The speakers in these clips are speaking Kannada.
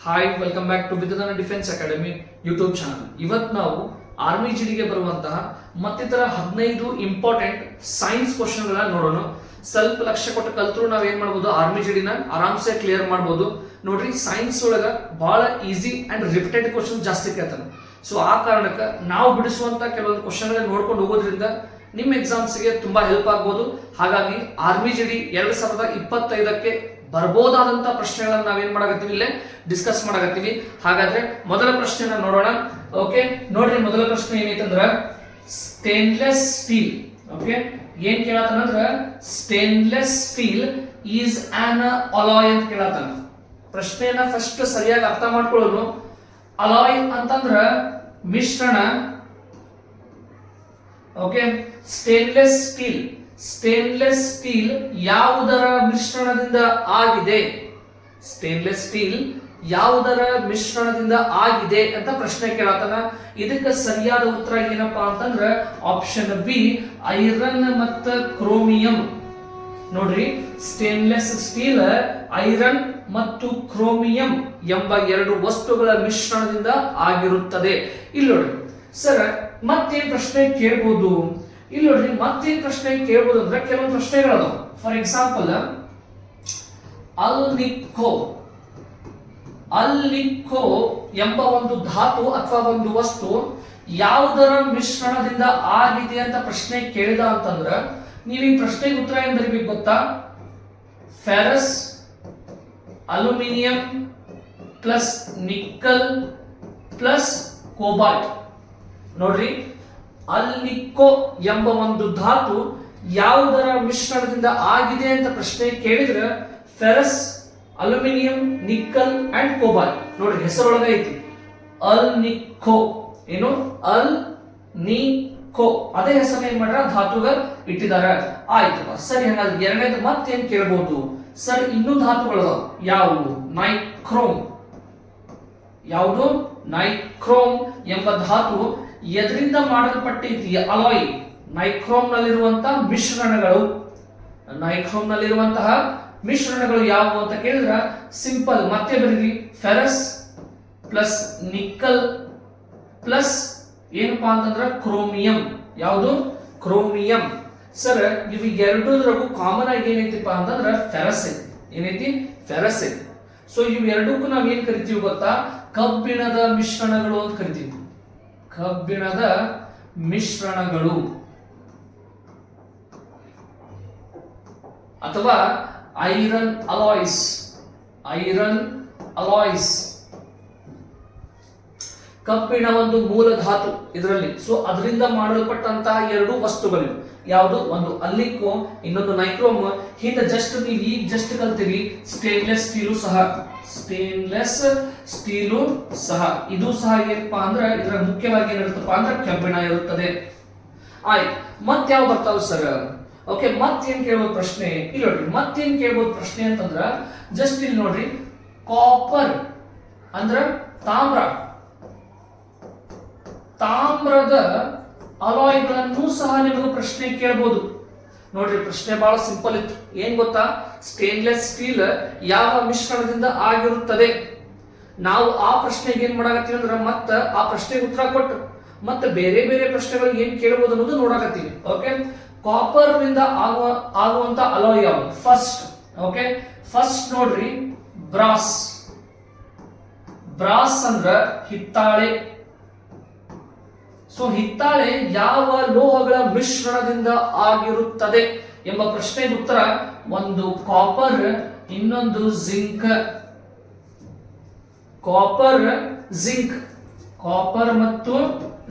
Hi, welcome back to Vidyudana defence academy YouTube channel. ಇವತ್ತು ನಾವು ಆರ್ಮಿ ಜಿಡಿಗೆ ಬರುವಂತಹ ಮತ್ತಿತರ 15 ಇಂಪಾರ್ಟೆಂಟ್ ಸೈನ್ಸ್ ಕ್ವಶನ್ಗಳನ್ನ ನೋಡೋಣ. ಸ್ವಲ್ಪ ಲಕ್ಷ್ಯ ಕೊಟ್ಟು ಕಲ್ತ್ರು ನಾವ್ ಏನ್ ಮಾಡ್ಬೋದು, ಆರ್ಮಿ ಜಿಡಿನ ಆರಾಮ್ಸೆ ಕ್ಲಿಯರ್ ಮಾಡ್ಬೋದು. ನೋಡ್ರಿ, ಸೈನ್ಸ್ ಒಳಗ ಬಹಳ ಈಸಿ ಅಂಡ್ ರಿಪಿಟೆಡ್ ಕ್ವಶನ್ ಜಾಸ್ತಿ ಕೇಳ್ತಾನೆ. ಸೊ ಆ ಕಾರಣಕ್ಕೆ ನಾವು ಬಿಡಿಸುವಂತ ಕೆಲವೊಂದು ಕ್ವಶನ್ ನೋಡ್ಕೊಂಡು ಹೋಗೋದ್ರಿಂದ ನಿಮ್ಮ ಎಕ್ಸಾಮ್ಸ್ಗೆ ತುಂಬಾ ಹೆಲ್ಪ್ ಆಗ್ಬೋದು. ಹಾಗಾಗಿ ಆರ್ಮಿ ಜಿಡಿ 2025ಕ್ಕೆ ಬರ್ಬೋದಾದಂತ ಪ್ರಶ್ನೆಗಳನ್ನ ನಾವೇನ್ ಮಾಡಕತ್ತೀವಿ, ಇಲ್ಲೇ ಡಿಸ್ಕಸ್ ಮಾಡಕತ್ತೀವಿ. ಹಾಗಾದ್ರೆ ಮೊದಲ ಪ್ರಶ್ನೆನ ನೋಡೋಣ. ಓಕೆ, ನೋಡ್ರಿ, ಮೊದಲ ಪ್ರಶ್ನೆ ಏನೈತಂದ್ರ ಸ್ಟೇನ್ಲೆಸ್ ಸ್ಟೀಲ್. ಓಕೆ, ಏನ್ ಕೇಳತ್ತಂದ್ರ stainless steel is an alloy ಅಂತ ಕೇಳತ್ತಾನ. ಪ್ರಶ್ನೆಯನ್ನ ಫಸ್ಟ್ ಸರಿಯಾಗಿ ಅರ್ಥ ಮಾಡ್ಕೊಳ್ಳೋದು. ಅಲಾಯ್ ಅಂತಂದ್ರ ಮಿಶ್ರಣ. Okay, stainless steel stainless steel ಯಾವುದರ ಮಿಶ್ರಣದಿಂದ ಆಗಿದೆ? ಸ್ಟೇನ್ಲೆಸ್ ಸ್ಟೀಲ್ ಯಾವುದರ ಮಿಶ್ರಣದಿಂದ ಆಗಿದೆ ಅಂತ ಪ್ರಶ್ನೆ ಕೇಳತ್ತಾನ. ಇದಕ್ಕೆ ಸರಿಯಾದ ಉತ್ತರ ಏನಪ್ಪಾ ಅಂತಂದ್ರ ಆಪ್ಷನ್ ಬಿ, ಐರನ್ ಮತ್ತು ಕ್ರೋಮಿಯಂ. ನೋಡ್ರಿ, ಸ್ಟೇನ್ಲೆಸ್ ಸ್ಟೀಲ್ ಐರನ್ ಮತ್ತು ಕ್ರೋಮಿಯಂ ಎಂಬ ಎರಡು ವಸ್ತುಗಳ ಮಿಶ್ರಣದಿಂದ ಆಗಿರುತ್ತದೆ. ಇಲ್ಲಿ ನೋಡ್ರಿ ಸರ್, ಮತ್ತೇನ್ ಪ್ರಶ್ನೆ ಕೇಳ್ಬೋದು? ಇಲ್ಲಿ ನೋಡ್ರಿ, ಮತ್ತೇನ್ ಪ್ರಶ್ನೆ ಕೇಳ್ಬೋದು ಅಂದ್ರೆ ಕೆಲವೊಂದು ಪ್ರಶ್ನೆಗಳು. ಫಾರ್ ಎಕ್ಸಾಂಪಲ್, ಅಲ್ನಿಕೋ ಎಂಬ ಒಂದು ಧಾತು ಅಥವಾ ಒಂದು ವಸ್ತು ಯಾವುದರ ಮಿಶ್ರಣದಿಂದ ಆಗಿದೆ ಅಂತ ಪ್ರಶ್ನೆ ಕೇಳಿದ ಅಂತಂದ್ರ ನೀವು ಈ ಪ್ರಶ್ನೆಗೆ ಉತ್ತರ ಏನ್ ಬರೀಬೇಕು ಗೊತ್ತಾ? Ferrous, aluminium plus nickel plus cobalt. ನೋಡ್ರಿ, ಅಲ್ನಿಕೋ ಎಂಬ ಒಂದು ಧಾತು ಯಾವುದರ ಮಿಶ್ರಣದಿಂದ ಆಗಿದೆ ಅಂತ ಪ್ರಶ್ನೆ ಕೇಳಿದ್ರೆ ferrous, aluminium, nickel and cobalt. ನೋಡ್ರಿ, ಹೆಸರೊಳಗ ಐತಿ ಅಲ್ನಿಕೋ. ಏನು? ಅಲ್ನಿಕೋ. ಅದೇ ಹೆಸರು ಏನ್ ಮಾಡ್ರ ಧಾತುಗ ಇಟ್ಟಿದಾರ. ಆಯ್ತಪ್ಪ, ಸರಿ. ಹಾಗಾದ್ರೆ ಎರಡನೇದು ಮತ್ತೇನ್ ಕೇಳ್ಬೋದು ಸರ್? ಇನ್ನೂ ಧಾತುಗಳು ಯಾವುವು? ನೈಕ್ರೋಮ್. ಯಾವುದು? ನೈಕ್ರೋಮ್ ಎಂಬ ಧಾತು ಎದರಿಂದ ಮಾಡಲ್ಪಟ್ಟೈತಿ? ಅಲಾಯ್. ನೈಕ್ರೋಮ್ ನಲ್ಲಿರುವಂತಹ ಮಿಶ್ರಣಗಳು. ನೈಕ್ರೋಮ್ ನಲ್ಲಿರುವಂತಹ ಮಿಶ್ರಣಗಳು ಯಾವುವು ಅಂತ ಕೇಳಿದ್ರ ಸಿಂಪಲ್ ಮತ್ತೆ ಬರೀರಿ, ಫೆರಸ್ ಪ್ಲಸ್ ನಿಕ್ಕಲ್ ಪ್ಲಸ್ ಏನಪ್ಪಾ ಅಂತಂದ್ರ ಕ್ರೋಮಿಯಂ. ಯಾವುದು? ಕ್ರೋಮಿಯಂ. ಸರ್, ಇವು ಎರಡೂದ್ರಾಗೂ ಕಾಮನ್ ಆಗಿ ಏನೈತಿಪ್ಪ ಅಂತಂದ್ರ ಫೆರಸ್ ಐತಿ. ಏನೈತಿ? ಫೆರಸ್ ಐತಿ. ಸೊ ಇವು ಎರಡಕ್ಕೂ ನಾವ್ ಏನ್ ಕರಿತೀವಿ ಗೊತ್ತಾ? ಕಬ್ಬಿಣದ ಮಿಶ್ರಣಗಳು ಅಂತ ಕರಿತೀವಿ. ಕಬ್ಬಿಣದ ಮಿಶ್ರಣಗಳು ಅಥವಾ ಐರನ್ ಅಲಾಯ್ಸ್. Iron alloys. ಕಬ್ಬಿಣ ಒಂದು ಮೂಲ ಧಾತು ಇದರಲ್ಲಿ. ಸೊ ಅದರಿಂದ ಮಾಡಲ್ಪಟ್ಟಂತಹ ಎರಡು ವಸ್ತುಗಳು ಯಾವುದು? ಒಂದು ಅಲ್ನಿಕೋ, ಇನ್ನೊಂದು ನೈಕ್ರೋಮ್. ಹಿಂದೆ ಜಸ್ಟ್ ನೀವು ಈಗ ಜಸ್ಟ್ ಕಲ್ತೀರಿ ಸ್ಟೇನ್ಲೆಸ್ ಸ್ಟೀಲು ಸಹ. ಸ್ಟೇನ್ಲೆಸ್ ಸ್ಟೀಲು ಸಹ, ಇದು ಸಹ ಏನಪ್ಪಾ ಅಂದ್ರೆ ಇದರ ಮುಖ್ಯವಾಗಿ ಏನಿರುತ್ತಪ್ಪ ಅಂದ್ರೆ ಕಬ್ಬಿಣ ಇರುತ್ತದೆ. ಆಯ್ತು, ಮತ್ ಯಾವ ಬರ್ತಾವ ಸರ್? ಓಕೆ, ಮತ್ತೇನ್ ಕೇಳ್ಬೋದು ಪ್ರಶ್ನೆ? ಇಲ್ಲಿ ನೋಡ್ರಿ, ಮತ್ತೇನ್ ಕೇಳ್ಬೋದು ಪ್ರಶ್ನೆ ಅಂತಂದ್ರ ಜಸ್ಟ್ ಇಲ್ಲಿ ನೋಡ್ರಿ, ಕಾಪರ್ ಅಂದ್ರ ತಾಮ್ರ. ತಾಮ್ರದ ಅಲಾಯ್ಗಳನ್ನು ಸಹ ನಿಮಗೂ ಪ್ರಶ್ನೆ ಕೇಳಬಹುದು. ನೋಡ್ರಿ, ಪ್ರಶ್ನೆ ಬಹಳ ಸಿಂಪಲ್ ಇತ್ತು. ಏನ್ ಗೊತ್ತಾ? ಸ್ಟೇನ್ಲೆಸ್ ಸ್ಟೀಲ್ ಯಾವ ಮಿಶ್ರಣದಿಂದ ಆಗಿರುತ್ತದೆ? ನಾವು ಆ ಪ್ರಶ್ನೆಗೆ ಏನ್ ಮಾಡಾಕತ್ತೀವಿ ಅಂದ್ರೆ ಮತ್ತೆ ಆ ಪ್ರಶ್ನೆಗೆ ಉತ್ತರ ಕೊಟ್ಟು ಮತ್ತೆ ಬೇರೆ ಬೇರೆ ಪ್ರಶ್ನೆಗಳು ಏನ್ ಕೇಳಬಹುದು ಅನ್ನೋದು ನೋಡಾಕತ್ತೀವಿ. ಓಕೆ, ಕಾಪರ್ ನಿಂದ ಆಗುವಂತ ಅಲಾಯ್ ಯಾವುದು? ಫಸ್ಟ್. ಓಕೆ, ಫಸ್ಟ್ ನೋಡ್ರಿ, ಬ್ರಾಸ್. ಬ್ರಾಸ್ ಅಂದ್ರ ಹಿತ್ತಾಳೆ. ಸೊ ಹಿತ್ತಾಳೆ ಯಾವ ಲೋಹಗಳ ಮಿಶ್ರಣದಿಂದ ಆಗಿರುತ್ತದೆ ಎಂಬ ಪ್ರಶ್ನೆಗೆ ಉತ್ತರ ಒಂದು ಕಾಪರ್, ಇನ್ನೊಂದು ಜಿಂಕ್. Copper, zinc. ಕಾಪರ್ ಮತ್ತು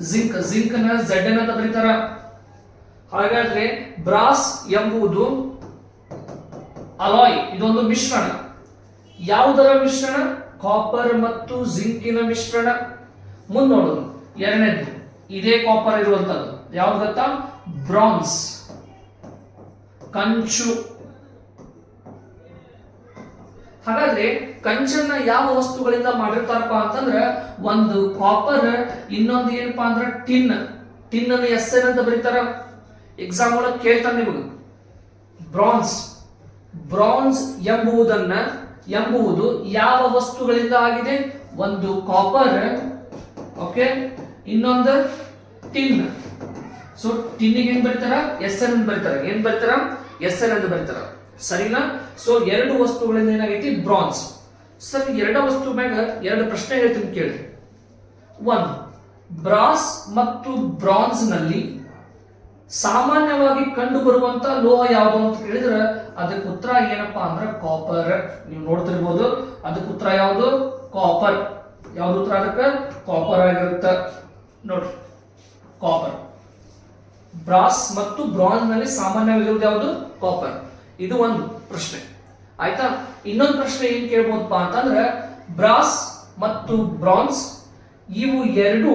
ಜಿಂಕ್. ಜಿಂಕ್ ನ Z ಅಂತ ಬರೀತಾರ. ಹಾಗಾದ್ರೆ ಬ್ರಾಸ್ ಎಂಬುದು ಅಲಾಯ್, ಇದೊಂದು ಮಿಶ್ರಣ. ಯಾವುದರ ಮಿಶ್ರಣ? ಕಾಪರ್ ಮತ್ತು ಜಿಂಕಿನ ಮಿಶ್ರಣ. ಮುಂದೆ ನೋಡೋದು ಎರಡನೇದು, ಇದೇ ಕಾಪರ್ ಇರುವಂತದ್ದು ಯಾವ್ದು ಗೊತ್ತಾ? ಬ್ರಾನ್ಸ್, ಕಂಚು. ಹಾಗಾದ್ರೆ ಕಂಚನ್ನ ಯಾವ ವಸ್ತುಗಳಿಂದ ಮಾಡಿರ್ತಾರಪ್ಪ ಅಂತಂದ್ರ ಒಂದು ಕಾಪರ್, ಇನ್ನೊಂದು ಏನಪ್ಪಾ ಅಂದ್ರ ಟಿನ್. ಟಿನ್ ಅನ್ನು SN ಅಂತ ಬರೀತಾರ. ಎಕ್ಸಾಮ್ ಒಳಗೆ ಕೇಳ್ತಾನೆ ನಿಮಗೆ. ಬ್ರಾನ್ಸ್. ಬ್ರಾನ್ಸ್ ಎಂಬುದನ್ನ ಎಂಬುದು ಯಾವ ವಸ್ತುಗಳಿಂದ ಆಗಿದೆ? ಒಂದು ಕಾಪರ್, ಓಕೆ, ಇನ್ನೊಂದು ಟಿನ್. ಸೊ ಟಿನ್ನಿಗೆ ಏನ್ ಬರೀತಾರ? SN ಅಂತ ಬರೀತಾರ. ಏನ್ ಬರೀತಾರ? SN ಅಂತ ಬರೀತಾರ. ಸರಿನಾ? ಸೊ ಎರಡು ವಸ್ತುಗಳಿಂದ ಏನಾಗೈತಿ? ಬ್ರಾನ್ಸ್. ಸರ್ ಎರಡು ವಸ್ತು ಮ್ಯಾಗ ಎರಡು ಪ್ರಶ್ನೆ ಹೇಳ್ತೀನಿ ಕೇಳಿ. ಒಂದು, ಬ್ರಾಸ್ ಮತ್ತು ಬ್ರಾನ್ಸ್ ನಲ್ಲಿ ಸಾಮಾನ್ಯವಾಗಿ ಕಂಡು ಬರುವಂತ ಲೋಹ ಯಾವುದು ಅಂತ ಕೇಳಿದ್ರೆ ಅದಕ್ಕೆ ಉತ್ತರ ಏನಪ್ಪಾ ಅಂದ್ರೆ ಕಾಪರ್. ನೀವು ನೋಡ್ತಿರ್ಬೋದು, ಅದಕ್ಕೆ ಉತ್ತರ ಯಾವುದು? ಕಾಪರ್. ಯಾವ್ದು ಉತ್ತರ? ಅದಕ್ಕೆ ಕಾಪರ್ ಆಗಿರುತ್ತೆ ನೋಡ್ರಿ, ಕಾಪರ್. ಬ್ರಾಸ್ ಮತ್ತು ಬ್ರಾನ್ಸ್ ನಲ್ಲಿ ಸಾಮಾನ್ಯವಾಗಿರುವುದು ಯಾವುದು? ಕಾಪರ್. ಇದು ಒಂದು ಪ್ರಶ್ನೆ ಆಯ್ತಾ. ಇನ್ನೊಂದು ಪ್ರಶ್ನೆ ಏನ್ ಕೇಳ್ಬೋದಪ್ಪ ಅಂತಂದ್ರೆ, ಬ್ರಾಸ್ ಮತ್ತು ಬ್ರಾನ್ಸ್ ಇವು ಎರಡು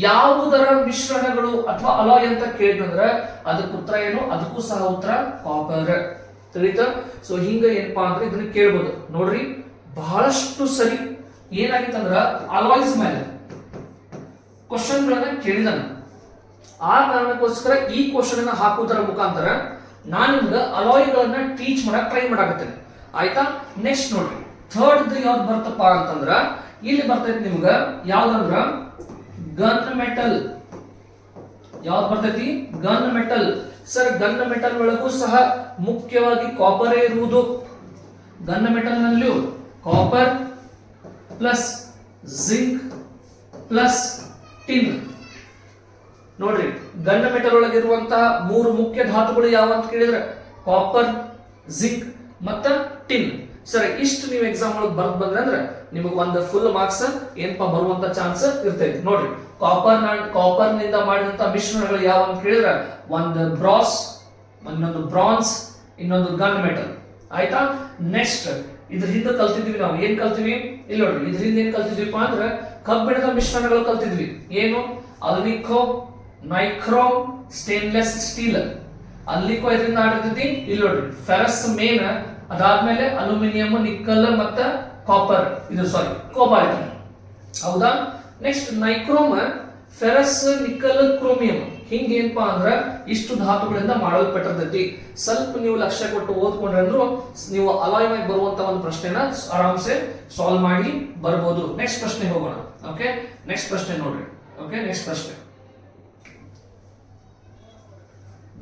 ಯಾವುದರ ಮಿಶ್ರಣಗಳು ಅಥವಾ ಅಲಾಯ್ ಅಂತ ಕೇಳಿದ್ರೆ ಅದಕ್ಕೆ ಉತ್ತರ ಏನು? ಅದಕ್ಕೂ ಸಹ ಉತ್ತರ ಕಾಪರ್. ತಿಳಿತ? ಸೊ ಹಿಂಗ ಏನಪ್ಪಾ ಅಂದ್ರೆ ಇದನ್ನ ಕೇಳ್ಬೋದು ನೋಡ್ರಿ. ಬಹಳಷ್ಟು ಸರಿ ಏನಾಗಿತ್ತಂದ್ರ ಅಲಾಯ್ಸ್ ಮೇಲೆ ಕ್ವಶನ್ ಗಳನ್ನ ಕೇಳಿದಾನ. ಆ ಕಾರಣಕ್ಕೋಸ್ಕರ ಈ ಕ್ವಶನ್ ಅನ್ನ ಹಾಕುವುದರ ಮುಖಾಂತರ ನಾನು ನಿಮ್ಗೆ ಅಲಾಯ್ಗಳನ್ನ ಟೀಚ್ ಮಾಡಕ್ ಟ್ರೈ ಮಾಡಾಕತ್ತೇನೆ ಆಯ್ತಾ. ನೆಕ್ಸ್ಟ್ ನೋಡ್ರಿ, ಥರ್ಡ್ ಯಾವ್ದು ಬರ್ತಪ್ಪ ಅಂತಂದ್ರ ಇಲ್ಲಿ ಬರ್ತೈತಿ ನಿಮ್ಗ ಯಾವ್ದಂದ್ರ ಗನ್ ಮೆಟಲ್. ಯಾವ್ದು ಬರ್ತೈತಿ? Gun metal. Sir gun metal ಒಳಗೂ ಸಹ ಮುಖ್ಯವಾಗಿ ಕಾಪರ್ ಇರುವುದು. ಗನ್ ಮೆಟಲ್ ನಲ್ಲಿಯೂ copper plus zinc plus tin. ನೋಡ್ರಿ, ಗನ್ ಮೆಟಲ್ ಒಳಗಿರುವಂತಹ ಮೂರು ಮುಖ್ಯ ಧಾತುಗಳು ಯಾವ ಅಂತ ಕೇಳಿದ್ರೆ ಕಾಪರ್, ಜಿಂಕ್ ಮತ್ತ ಟಿನ್. ಸರ್ ಇಷ್ಟು ನೀವು ಎಕ್ಸಾಮ್ ಒಳಗೆ ಬರ್ದ್ ಬಂದ್ರೆ ಅಂದ್ರೆ ನಿಮಗೆ ಒಂದು ಫುಲ್ ಮಾರ್ಕ್ಸ್ ಏನಪ್ಪಾ ಬರುವಂತ ಚಾನ್ಸ್ ಇರ್ತೈತಿ. ನೋಡ್ರಿ, ಕಾಪರ್ ನಿಂದ ಮಾಡಿದಂತ ಮಿಶ್ರಣಗಳು ಯಾವ ಅಂತ ಕೇಳಿದ್ರೆ ಒಂದು ಬ್ರಾಸ್, ಇನ್ನೊಂದು ಬ್ರಾನ್ಸ್, ಇನ್ನೊಂದು ಗನ್ ಮೆಟಲ್ ಆಯ್ತಾ. ನೆಕ್ಸ್ಟ್ ಇದ್ರ ಹಿಂದೆ ಕಲ್ತಿದ್ವಿ ನಾವು. ಏನ್ ಕಲ್ತಿವಿ? ಇಲ್ಲಿ ನೋಡ್ರಿ, ಇದ್ರ ಹಿಂದೆ ಏನ್ ಕಲ್ತಿದ್ವಿಪ್ಪ ಅಂದ್ರೆ ಕಬ್ಬಿಣದ ಮಿಶ್ರಣಗಳು ಕಲ್ತಿದ್ವಿ. ಏನು? ಅಲ್ನಿಕೋ, ನೈಕ್ರೋಮ್, ಸ್ಟೇನ್ಲೆಸ್ ಸ್ಟೀಲ್. ಅಲ್ನಿಕೋ ಇದರಿಂದ ಆಡಿರ್ತೈತಿ. ಇಲ್ಲಿ ನೋಡ್ರಿ, ಫೆರಸ್ ಮೇನ್, ಅದಾದ್ಮೇಲೆ ಅಲ್ಯೂಮಿನಿಯಂ, ನಿಕ್ಕಲ್ ಮತ್ತೆ ಕಾಪರ್, ಇದು ಸಾರಿ ಕೋಬಾಲ್ಟ್. ಹೌದಾ? Next nichrome, ferrous, nickel, chromium. ಹಿಂಗ ಏನಪ್ಪಾ ಅಂದ್ರ ಇಷ್ಟು ಧಾತುಗಳಿಂದ ಮಾಡಲ್ಪಟ್ಟಿರ್ತೈತಿ. ಸ್ವಲ್ಪ ನೀವು ಲಕ್ಷ್ಯ ಕೊಟ್ಟು ಓದ್ಕೊಂಡ್ರೆ ಅಂದ್ರು ನೀವು ಅಲಾಯ್ ಆಗಿ ಬರುವಂತ ಒಂದು ಪ್ರಶ್ನೆನ ಆರಾಮ್ಸೆ ಸಾಲ್ವ್ ಮಾಡಿ ಬರ್ಬೋದು. ನೆಕ್ಸ್ಟ್ ಪ್ರಶ್ನೆ ಹೋಗೋಣ. ಓಕೆ, ನೆಕ್ಸ್ಟ್ ಪ್ರಶ್ನೆ ನೋಡ್ರಿ. ಓಕೆ, ನೆಕ್ಸ್ಟ್ ಪ್ರಶ್ನೆ,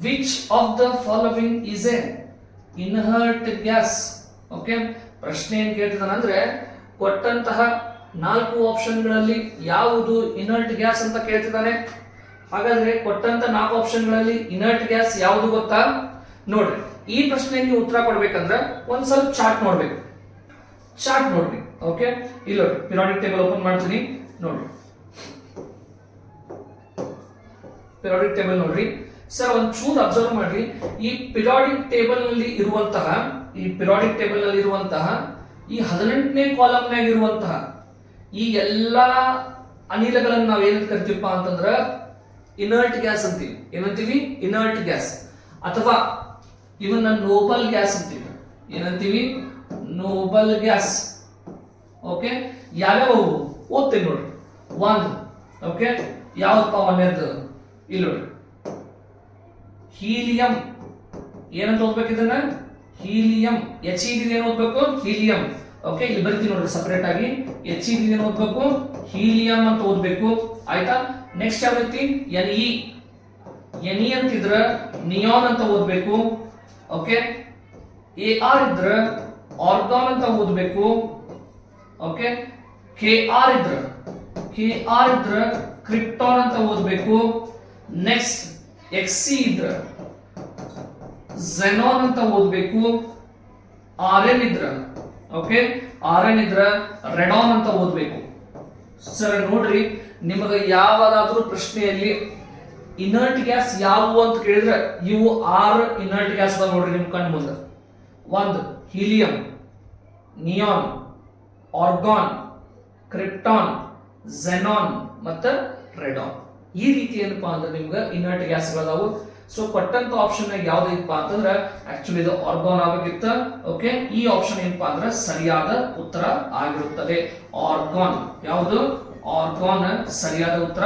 which of the following is a inert gas? Okay, ಪ್ರಶ್ನೆ ಏನ್ ಕೇಳ್ತಿದ್ದಾನೆ ಅಂದ್ರೆ ಕೊಟ್ಟಂತಹ 4 ಆಪ್ಷನ್ಗಳಲ್ಲಿ ಯಾವುದು ಇನರ್ಟ್ ಗ್ಯಾಸ್ ಅಂತ ಕೇಳ್ತಿದ್ದಾನೆ. ಹಾಗಾದ್ರೆ ಕೊಟ್ಟಂತ 4 ಆಪ್ಷನ್ಗಳಲ್ಲಿ ಇನರ್ಟ್ ಗ್ಯಾಸ್ ಯಾವುದು ಗೊತ್ತಾ? ನೋಡ್ರಿ, ಈ ಪ್ರಶ್ನೆಗೆ ನೀವು ಉತ್ತರ ಕೊಡ್ಬೇಕಂದ್ರೆ ಒಂದ್ ಸ್ವಲ್ಪ ಚಾರ್ಟ್ ನೋಡ್ಬೇಕು. ಚಾರ್ಟ್ ನೋಡ್ರಿ. ಓಕೆ, ಇಲ್ಲ ಪಿರಿಯಾಡಿಕ್ ಟೇಬಲ್ ಓಪನ್ ಮಾಡ್ತೀನಿ ನೋಡ್ರಿ. ಪಿರಿಯಾಡಿಕ್ ಟೇಬಲ್ ನೋಡ್ರಿ. ಸರ್ ಒಂದ್ ಚೂರು ಅಬ್ಸರ್ವ್ ಮಾಡ್ರಿ. ಈ ಪಿರಿಯಾಡಿಕ್ ಟೇಬಲ್ ನಲ್ಲಿ ಇರುವಂತಹ ಈ 18ನೇ ಕಾಲಂನಾಗ ಇರುವಂತಹ ಈ ಎಲ್ಲಾ ಅನಿಲಗಳನ್ನ ನಾವ್ ಏನಂತ ಕರಿತೀವಪ್ಪ ಅಂತಂದ್ರ ಇನರ್ಟ್ ಗ್ಯಾಸ್ ಅಂತೀವಿ. ಏನಂತೀವಿ? Inert gas. ಅಥವಾ ಇವನ್ನ ನೋಬಲ್ ಗ್ಯಾಸ್ ಅಂತೀವಿ. ಏನಂತೀವಿ? Nobel gas. ಓಕೆ, ಯಾವ್ಯಾವ ಓದ್ತೇವೆ ನೋಡ್ರಿ. 1, ಓಕೆ, ಯಾವ್ದಪ್ಪ ಒಂದೇದ್ದು? ಇಲ್ಲಿ ನೋಡ್ರಿ, ಹೀಲಿಯಂ. ಏನಂತ ಓದ್ಬೇಕು ಇದನ್ನ? ಹೀಲಿಯಂ. ಎಚ್ ಏನು ಓದ್ಬೇಕು? ಹೀಲಿಯಂ. ಓಕೆ, ಇಲ್ಲಿ ಬರೀತೀನಿ ನೋಡ್ರಿ ಸಪರೇಟ್ ಆಗಿ. ಎಚ್ ಏನು ಓದ್ಬೇಕು? ಹೀಲಿಯಂ ಅಂತ ಓದ್ಬೇಕು ಆಯ್ತಾ. ನೆಕ್ಸ್ಟ್ ಯಾವ ರೀತಿ? ಎನ್ ಇ ಅಂತಿದ್ರ ನಿಯಾನ್ ಅಂತ ಓದ್ಬೇಕು. ಓಕೆ, ಎ ಆರ್ ಇದ್ರ ಆರ್ಗಾನ್ ಅಂತ ಓದ್ಬೇಕು. ಓಕೆ, ಕೆ ಆರ್ ಇದ್ರ ಕ್ರಿಪ್ಟಾನ್ ಅಂತ ಓದ್ಬೇಕು. ನೆಕ್ಸ್ಟ್ ಎಕ್ಸಿ ಇದ್ರ ಝೆನಾನ್ ಅಂತ ಓದ್ಬೇಕು. ಆರ್ ಎನ್ ಇದ್ರ ರೆಡಾನ್ ಅಂತ ಓದ್ಬೇಕು. ಸರ್ ನೋಡ್ರಿ, ನಿಮಗ ಯಾವಾಗಾದ್ರೂ ಪ್ರಶ್ನೆಯಲ್ಲಿ ಇನರ್ಟ್ ಗ್ಯಾಸ್ ಯಾವುವು ಅಂತ ಕೇಳಿದ್ರೆ ಇವು 6 ಇನರ್ಟ್ ಗ್ಯಾಸ್ ನೋಡ್ರಿ ನಿಮ್ ಕಣ್ಣು ಮುಂದೆ. 1 helium, neon, argon, krypton, xenon ಮತ್ತೆ ರೆಡಾನ್. ಈ ರೀತಿ ಏನಪ್ಪಾ ಅಂದ್ರೆ ನಿಮ್ಗೆ ಇನರ್ಟ್ ಗ್ಯಾಸ್ಗಳದಾವು. ಸೊ ಕೊಟ್ಟಂತ ಆಪ್ಷನ್ ಯಾವ್ದೈತಪ್ಪ ಅಂತಂದ್ರೆ ಆಕ್ಚುಲಿ ಇದು ಆರ್ಗಾನ್ ಆಗಬೇಕಿತ್ತ. ಓಕೆ, ಈ ಆಪ್ಷನ್ ಏನಪ್ಪಾ ಅಂದ್ರೆ ಸರಿಯಾದ ಉತ್ತರ ಆಗಿರುತ್ತದೆ. ಆರ್ಗಾನ್. ಯಾವುದು? ಆರ್ಗಾನ್ ಸರಿಯಾದ ಉತ್ತರ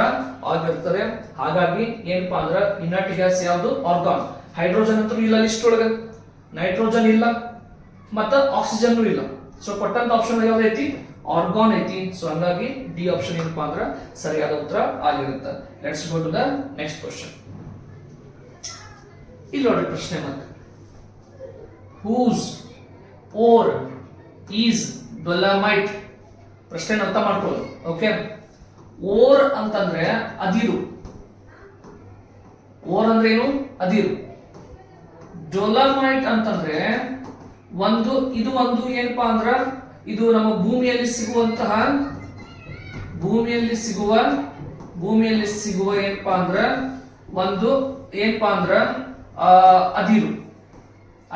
ಆಗಿರುತ್ತದೆ. ಹಾಗಾಗಿ ಏನಪ್ಪಾ ಅಂದ್ರೆ ಇನರ್ಟ್ ಗ್ಯಾಸ್ ಯಾವುದು? ಆರ್ಗಾನ್. ಹೈಡ್ರೋಜನ್ ಅಂತೂ ಇಲ್ಲ ಲಿಸ್ಟ್ ಒಳಗೆ, ನೈಟ್ರೋಜನ್ ಇಲ್ಲ, ಮತ್ತೆ ಆಕ್ಸಿಜನ್ ಇಲ್ಲ. ಸೊ ಕೊಟ್ಟಂತ ಆಪ್ಷನ್ ಯಾವ್ದು ಐತಿ, ಆರ್ಗಾನ್ ಐತಿ. ಸೊ ಹಂಗಾಗಿ ಡಿ ಆಪ್ಷನ್ ಏನಪ್ಪಾ ಅಂದ್ರೆ ಸರಿಯಾದ ಉತ್ತರ ಆಗಿರುತ್ತೆ. Let's go to the next question. ಇಲ್ಲಿ ನೋಡಿ ಪ್ರಶ್ನೆ ಮತ್ತೆ, ಹೂಸ್ ಓರ್ ಈಸ್ ಡೊಲಮೈಟ್. ಪ್ರಶ್ನೆ ಅರ್ಥ ಮಾಡ್ಕೊಳ್ಳಿ. ಓಕೆ, ಓರ್ ಅಂತಂದ್ರೆ ಅದಿರು. ಓರ್ ಅಂದ್ರೆ ಏನು, ಅದಿರು. ಡೊಲಮೈಟ್ ಅಂತಂದ್ರೆ ಇದು ಒಂದು ಏನಪ್ಪಾ ಅಂದ್ರ ಇದು ನಮ್ಮ ಭೂಮಿಯಲ್ಲಿ ಸಿಗುವ ಏನಪ್ಪಾ ಅಂದ್ರ ಒಂದು ಏನಪ್ಪಾ ಅಂದ್ರ ಅದಿರು.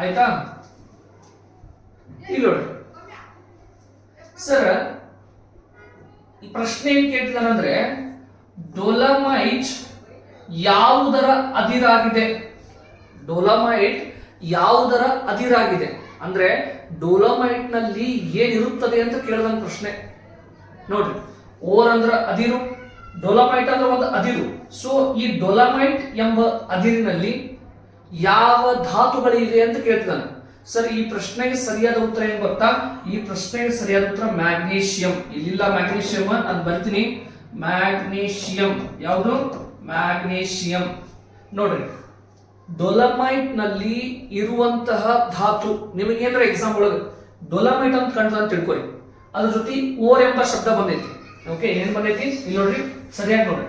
ಆಯ್ತಾ? ಇಲ್ಲಿ ನೋಡಿ ಸರ್, ಈ ಪ್ರಶ್ನೆ ಏನ್ ಕೇಳ್ತಿದಾರೆ ಅಂದ್ರೆ ಡೊಲಮೈಟ್ ಯಾವುದರ ಅದಿರಾಗಿದೆ? ಡೊಲಮೈಟ್ ಯಾವುದರ ಅದಿರಾಗಿದೆ ಅಂದ್ರೆ ಡೊಲಮೈಟ್ ನಲ್ಲಿ ಏನಿರುತ್ತದೆ ಅಂತ ಕೇಳಿದ ಪ್ರಶ್ನೆ. ನೋಡ್ರಿ, ಓರ್ ಅಂದ್ರ ಅದಿರು, ಡೊಲಮೈಟ್ ಅಂದ್ರೆ ಒಂದು ಅದಿರು. ಸೊ ಈ ಡೊಲಮೈಟ್ ಎಂಬ ಅದಿರಿನಲ್ಲಿ ಯಾವ ಧಾತುಗಳಿವೆ ಅಂತ ಕೇಳ್ತಿದ್ದಾನೆ. ಸರ್, ಈ ಪ್ರಶ್ನೆಗೆ ಸರಿಯಾದ ಉತ್ತರ ಏನ್ ಗೊತ್ತಾ? ಈ ಪ್ರಶ್ನೆಗೆ ಸರಿಯಾದ ಉತ್ತರ ಮ್ಯಾಗ್ನೀಷಿಯಂ. ಇಲ್ಲಿಲ್ಲ ಮ್ಯಾಗ್ನೀಷಿಯಂ ಅಂತ ಬರ್ತೀನಿ. ಮ್ಯಾಗ್ನೀಷಿಯಂ ಯಾವುದು? ಮ್ಯಾಗ್ನೀಷಿಯಂ. ನೋಡ್ರಿ, ಡೊಲಮೈಟ್ ನಲ್ಲಿ ಇರುವಂತಹ ಧಾತು ನಿಮಗೆ ಏನಾರ ಎಕ್ಸಾಮ್ ಒಳಗೆ ಡೊಲಮೈಟ್ ಅಂತ ಕಂಡ್ರೆ ಅಂತ ತಿಳ್ಕೊರಿ, ಅದ್ರ ಜೊತೆ ಓರ್ ಎಂಬ ಶಬ್ದ ಬಂದೈತಿ. ಓಕೆ, ಏನ್ ಬಂದೈತಿ ಇಲ್ಲಿ ನೋಡ್ರಿ, ಸರಿಯಾಗಿ ನೋಡ್ರಿ.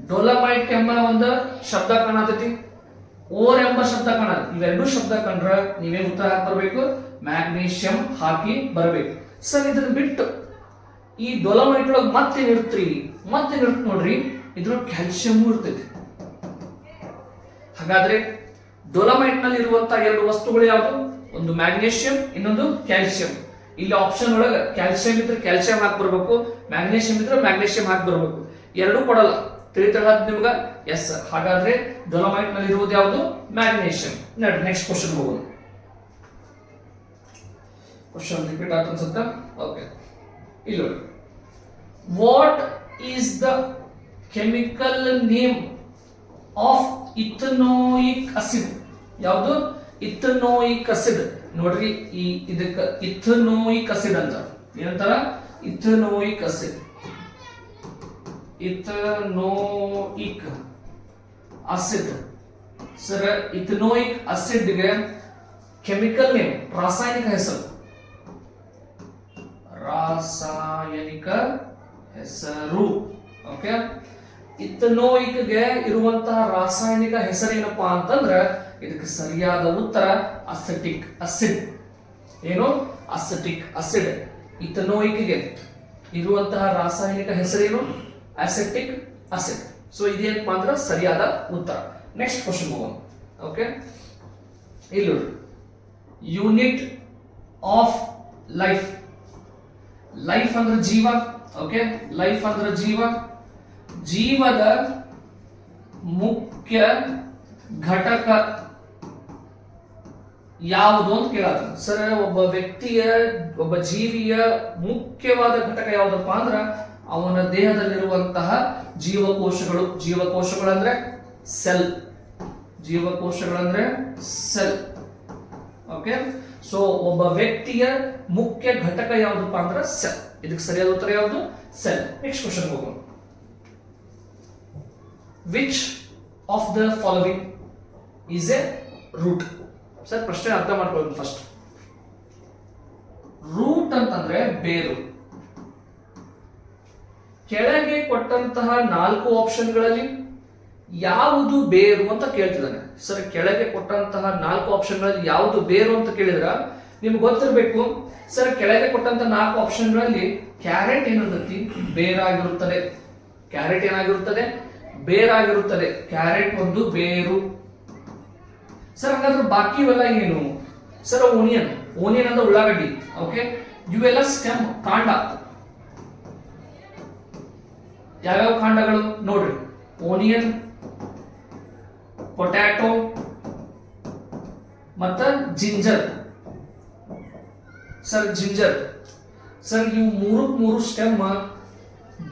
ಡೊಲಮೈಟ್ ಎಂಬ ಒಂದು ಶಬ್ದ ಕಾಣತೈತಿ, ಓರ್ ಎಂಬ ಶಬ್ದ ಕಾಣತ್. ಇವೆರಡು ಶಬ್ದ ಕಂಡ್ರೆ ನೀವೇನ್ ಉತ್ತರ ಹಾಕಿ ಬರಬೇಕು? ಮ್ಯಾಗ್ನೀಷಿಯಂ ಹಾಕಿ ಬರಬೇಕು. ಸರ್, ಇದನ್ನ ಬಿಟ್ಟು ಈ ಡೊಲಮೈಟ್ ಒಳಗೆ ಮತ್ತೇನಿರುತ್ರಿ? ಮತ್ತೇನಿರುತ್ತೆ ನೋಡ್ರಿ, ಇದ್ರೊಳಗೆ ಕ್ಯಾಲ್ಸಿಯಂ ಇರ್ತೈತಿ. ಹಾಗಾದ್ರೆ ಡೊಲಮೈಟ್ ನಲ್ಲಿ ಇರುವಂತಹ ಎರಡು ವಸ್ತುಗಳು ಯಾವುದು? ಒಂದು ಮ್ಯಾಗ್ನೀಷಿಯಂ, ಇನ್ನೊಂದು ಕ್ಯಾಲ್ಸಿಯಂ. ಇಲ್ಲಿ ಆಪ್ಷನ್ ಒಳಗೆ ಕ್ಯಾಲ್ಸಿಯಂ ಇದ್ರೆ ಕ್ಯಾಲ್ಸಿಯಂ ಹಾಕಿ ಬರ್ಬೇಕು, ಮ್ಯಾಗ್ನೀಷಿಯಂ ಇದ್ರೆ ಮ್ಯಾಗ್ನೀಷಿಯಂ ಹಾಕಿ ಬರ್ಬೇಕು. ಎರಡೂ ಕೊಡಲ್ಲ, ತಿಳಿತಳ ನಿಮ್ಗ? ಎಸ್. ಹಾಗಾದ್ರೆ ಡೊಲಮೈಟ್ ನಲ್ಲಿ ಇರುವುದು ಯಾವುದು? ಮ್ಯಾಗ್ನೀಷಿಯಂ. ನೋಡಿ, ನೆಕ್ಸ್ಟ್ ಕ್ವಶನ್ ಹೋಗೋಣ. ಕ್ವಶನ್ ರಿಪೀಟ್ ಆಯ್ತು ಅನ್ಸುತ್ತಾ? ಓಕೆ, ಇಲ್ಲಿ ನೋಡಿ, what is the chemical name of ethanoic acid? ಯಾವುದು? Ethanoic acid. ನೋಡ್ರಿ, ಈ ಇದಕ್ಕ ಇಥನೋಯಿಕ್ ಅಸಿಡ್ ಅಂತ ಏನಂತಾರ? Ethanoic acid. Ethanoic acid. Sir, ethanoic ಅಸಿಡ್ಗೆ ಕೆಮಿಕಲ್ ನೇಮ್, ರಾಸಾಯನಿಕ ಹೆಸರು. ರಾಸಾಯನಿಕ ಹೆಸರು. ಓಕೆ, ಇಥನೋಯಿಕ್ಗೆ ಇರುವಂತಹ ರಾಸಾಯನಿಕ ಹೆಸರೇನಪ್ಪಾ ಅಂತಂದ್ರೆ ಇದಕ್ಕೆ ಸರಿಯಾದ ಉತ್ತರ ಅಸೆಟಿಕ್ ಆಸಿಡ್. ಏನು? Acetic acid. ಇಥನೋಯಿಕ್ಗೆ ಇರುವಂತಹ ರಾಸಾಯನಿಕ ಹೆಸರೇನು? Acetic acid. ಸೊ ಇದೇನಪ್ಪಾ ಅಂದ್ರೆ ಸರಿಯಾದ ಉತ್ತರ. ನೆಕ್ಸ್ಟ್ ಕ್ವಶನ್ ಹೋಗೋಣ. ಓಕೆ, ಇಲ್ಲಿ ಯೂನಿಟ್ ಆಫ್ ಲೈಫ್. ಲೈಫ್ ಅಂದ್ರೆ ಜೀವ. ಓಕೆ, ಲೈಫ್ ಅಂದ್ರೆ ಜೀವ. ಜೀವದ ಮುಖ್ಯ ಘಟಕ ಯಾವುದು ಅಂತ ಕೇಳಾರ. ಸರ್, ಒಬ್ಬ ಜೀವಿಯ ಮುಖ್ಯವಾದ ಘಟಕ ಯಾವುದಪ್ಪ ಅಂದ್ರ ಅವನ ದೇಹದಲ್ಲಿರುವಂತಹ ಜೀವಕೋಶಗಳು. ಜೀವಕೋಶಗಳಂದ್ರೆ ಸೆಲ್. ಜೀವಕೋಶಗಳಂದ್ರೆ ಸೆಲ್. ಓಕೆ, ಸೊ ಒಬ್ಬ ವ್ಯಕ್ತಿಯ ಮುಖ್ಯ ಘಟಕ ಯಾವುದಪ್ಪ ಅಂದ್ರೆ ಸೆಲ್. ಇದಕ್ಕೆ ಸರಿಯಾದ ಉತ್ತರ ಯಾವುದು? ಸೆಲ್. ನೆಕ್ಸ್ಟ್ ಕ್ವಶನ್ ಹೋಗೋಣ. Which of the following is a root? Sir, ಪ್ರಶ್ನೆ ಅರ್ಥ ಮಾಡ್ಕೊಳ್ಳೋದು ಫಸ್ಟ್. ರೂಟ್ ಅಂತಂದ್ರೆ ಬೇರು. ಕೆಳಗೆ ಕೊಟ್ಟಂತಹ 4 ಆಪ್ಷನ್ಗಳಲ್ಲಿ ಯಾವುದು ಬೇರು ಅಂತ ಕೇಳ್ತಿದ್ದಾನೆ. ಸರ್, ಕೆಳಗೆ ಕೊಟ್ಟಂತಹ 4 ಆಪ್ಷನ್ಗಳಲ್ಲಿ ಯಾವುದು ಬೇರು ಅಂತ ಕೇಳಿದ್ರ ನಿಮ್ಗೆ ಗೊತ್ತಿರಬೇಕು. ಸರ್, ಕೆಳಗೆ ಕೊಟ್ಟಂತಹ 4 ಆಪ್ಷನ್ಗಳಲ್ಲಿ ಕ್ಯಾರೆಟ್ ಏನಿರ್ತೈತಿ? ಬೇರಾಗಿರುತ್ತದೆ. ಕ್ಯಾರೆಟ್ ಏನಾಗಿರುತ್ತದೆ? ಬೇರಾಗಿರುತ್ತದೆ. ಕ್ಯಾರೆಟ್ ಒಂದು ಬೇರು. ಸರ್, ಹಾಗಾದ್ರೆ ಬಾಕಿ ಇವೆಲ್ಲ ಏನು? Sir, onion. ಓನಿಯನ್ ಅಂದ್ರೆ ಉಳ್ಳಾಗಡ್ಡಿ. ಓಕೆ, ಇವೆಲ್ಲ ಸ್ಟೆಮ್, ಕಾಂಡ. ಯಾವ್ಯಾವ ಕಾಂಡಗಳು ನೋಡ್ರಿ? ಓನಿಯನ್, ಪೊಟ್ಯಾಟೊ ಮತ್ತ ಜಿಂಜರ್. Sir, ginger. ಸರ್, ಇವು 3 ಸ್ಟೆಮ್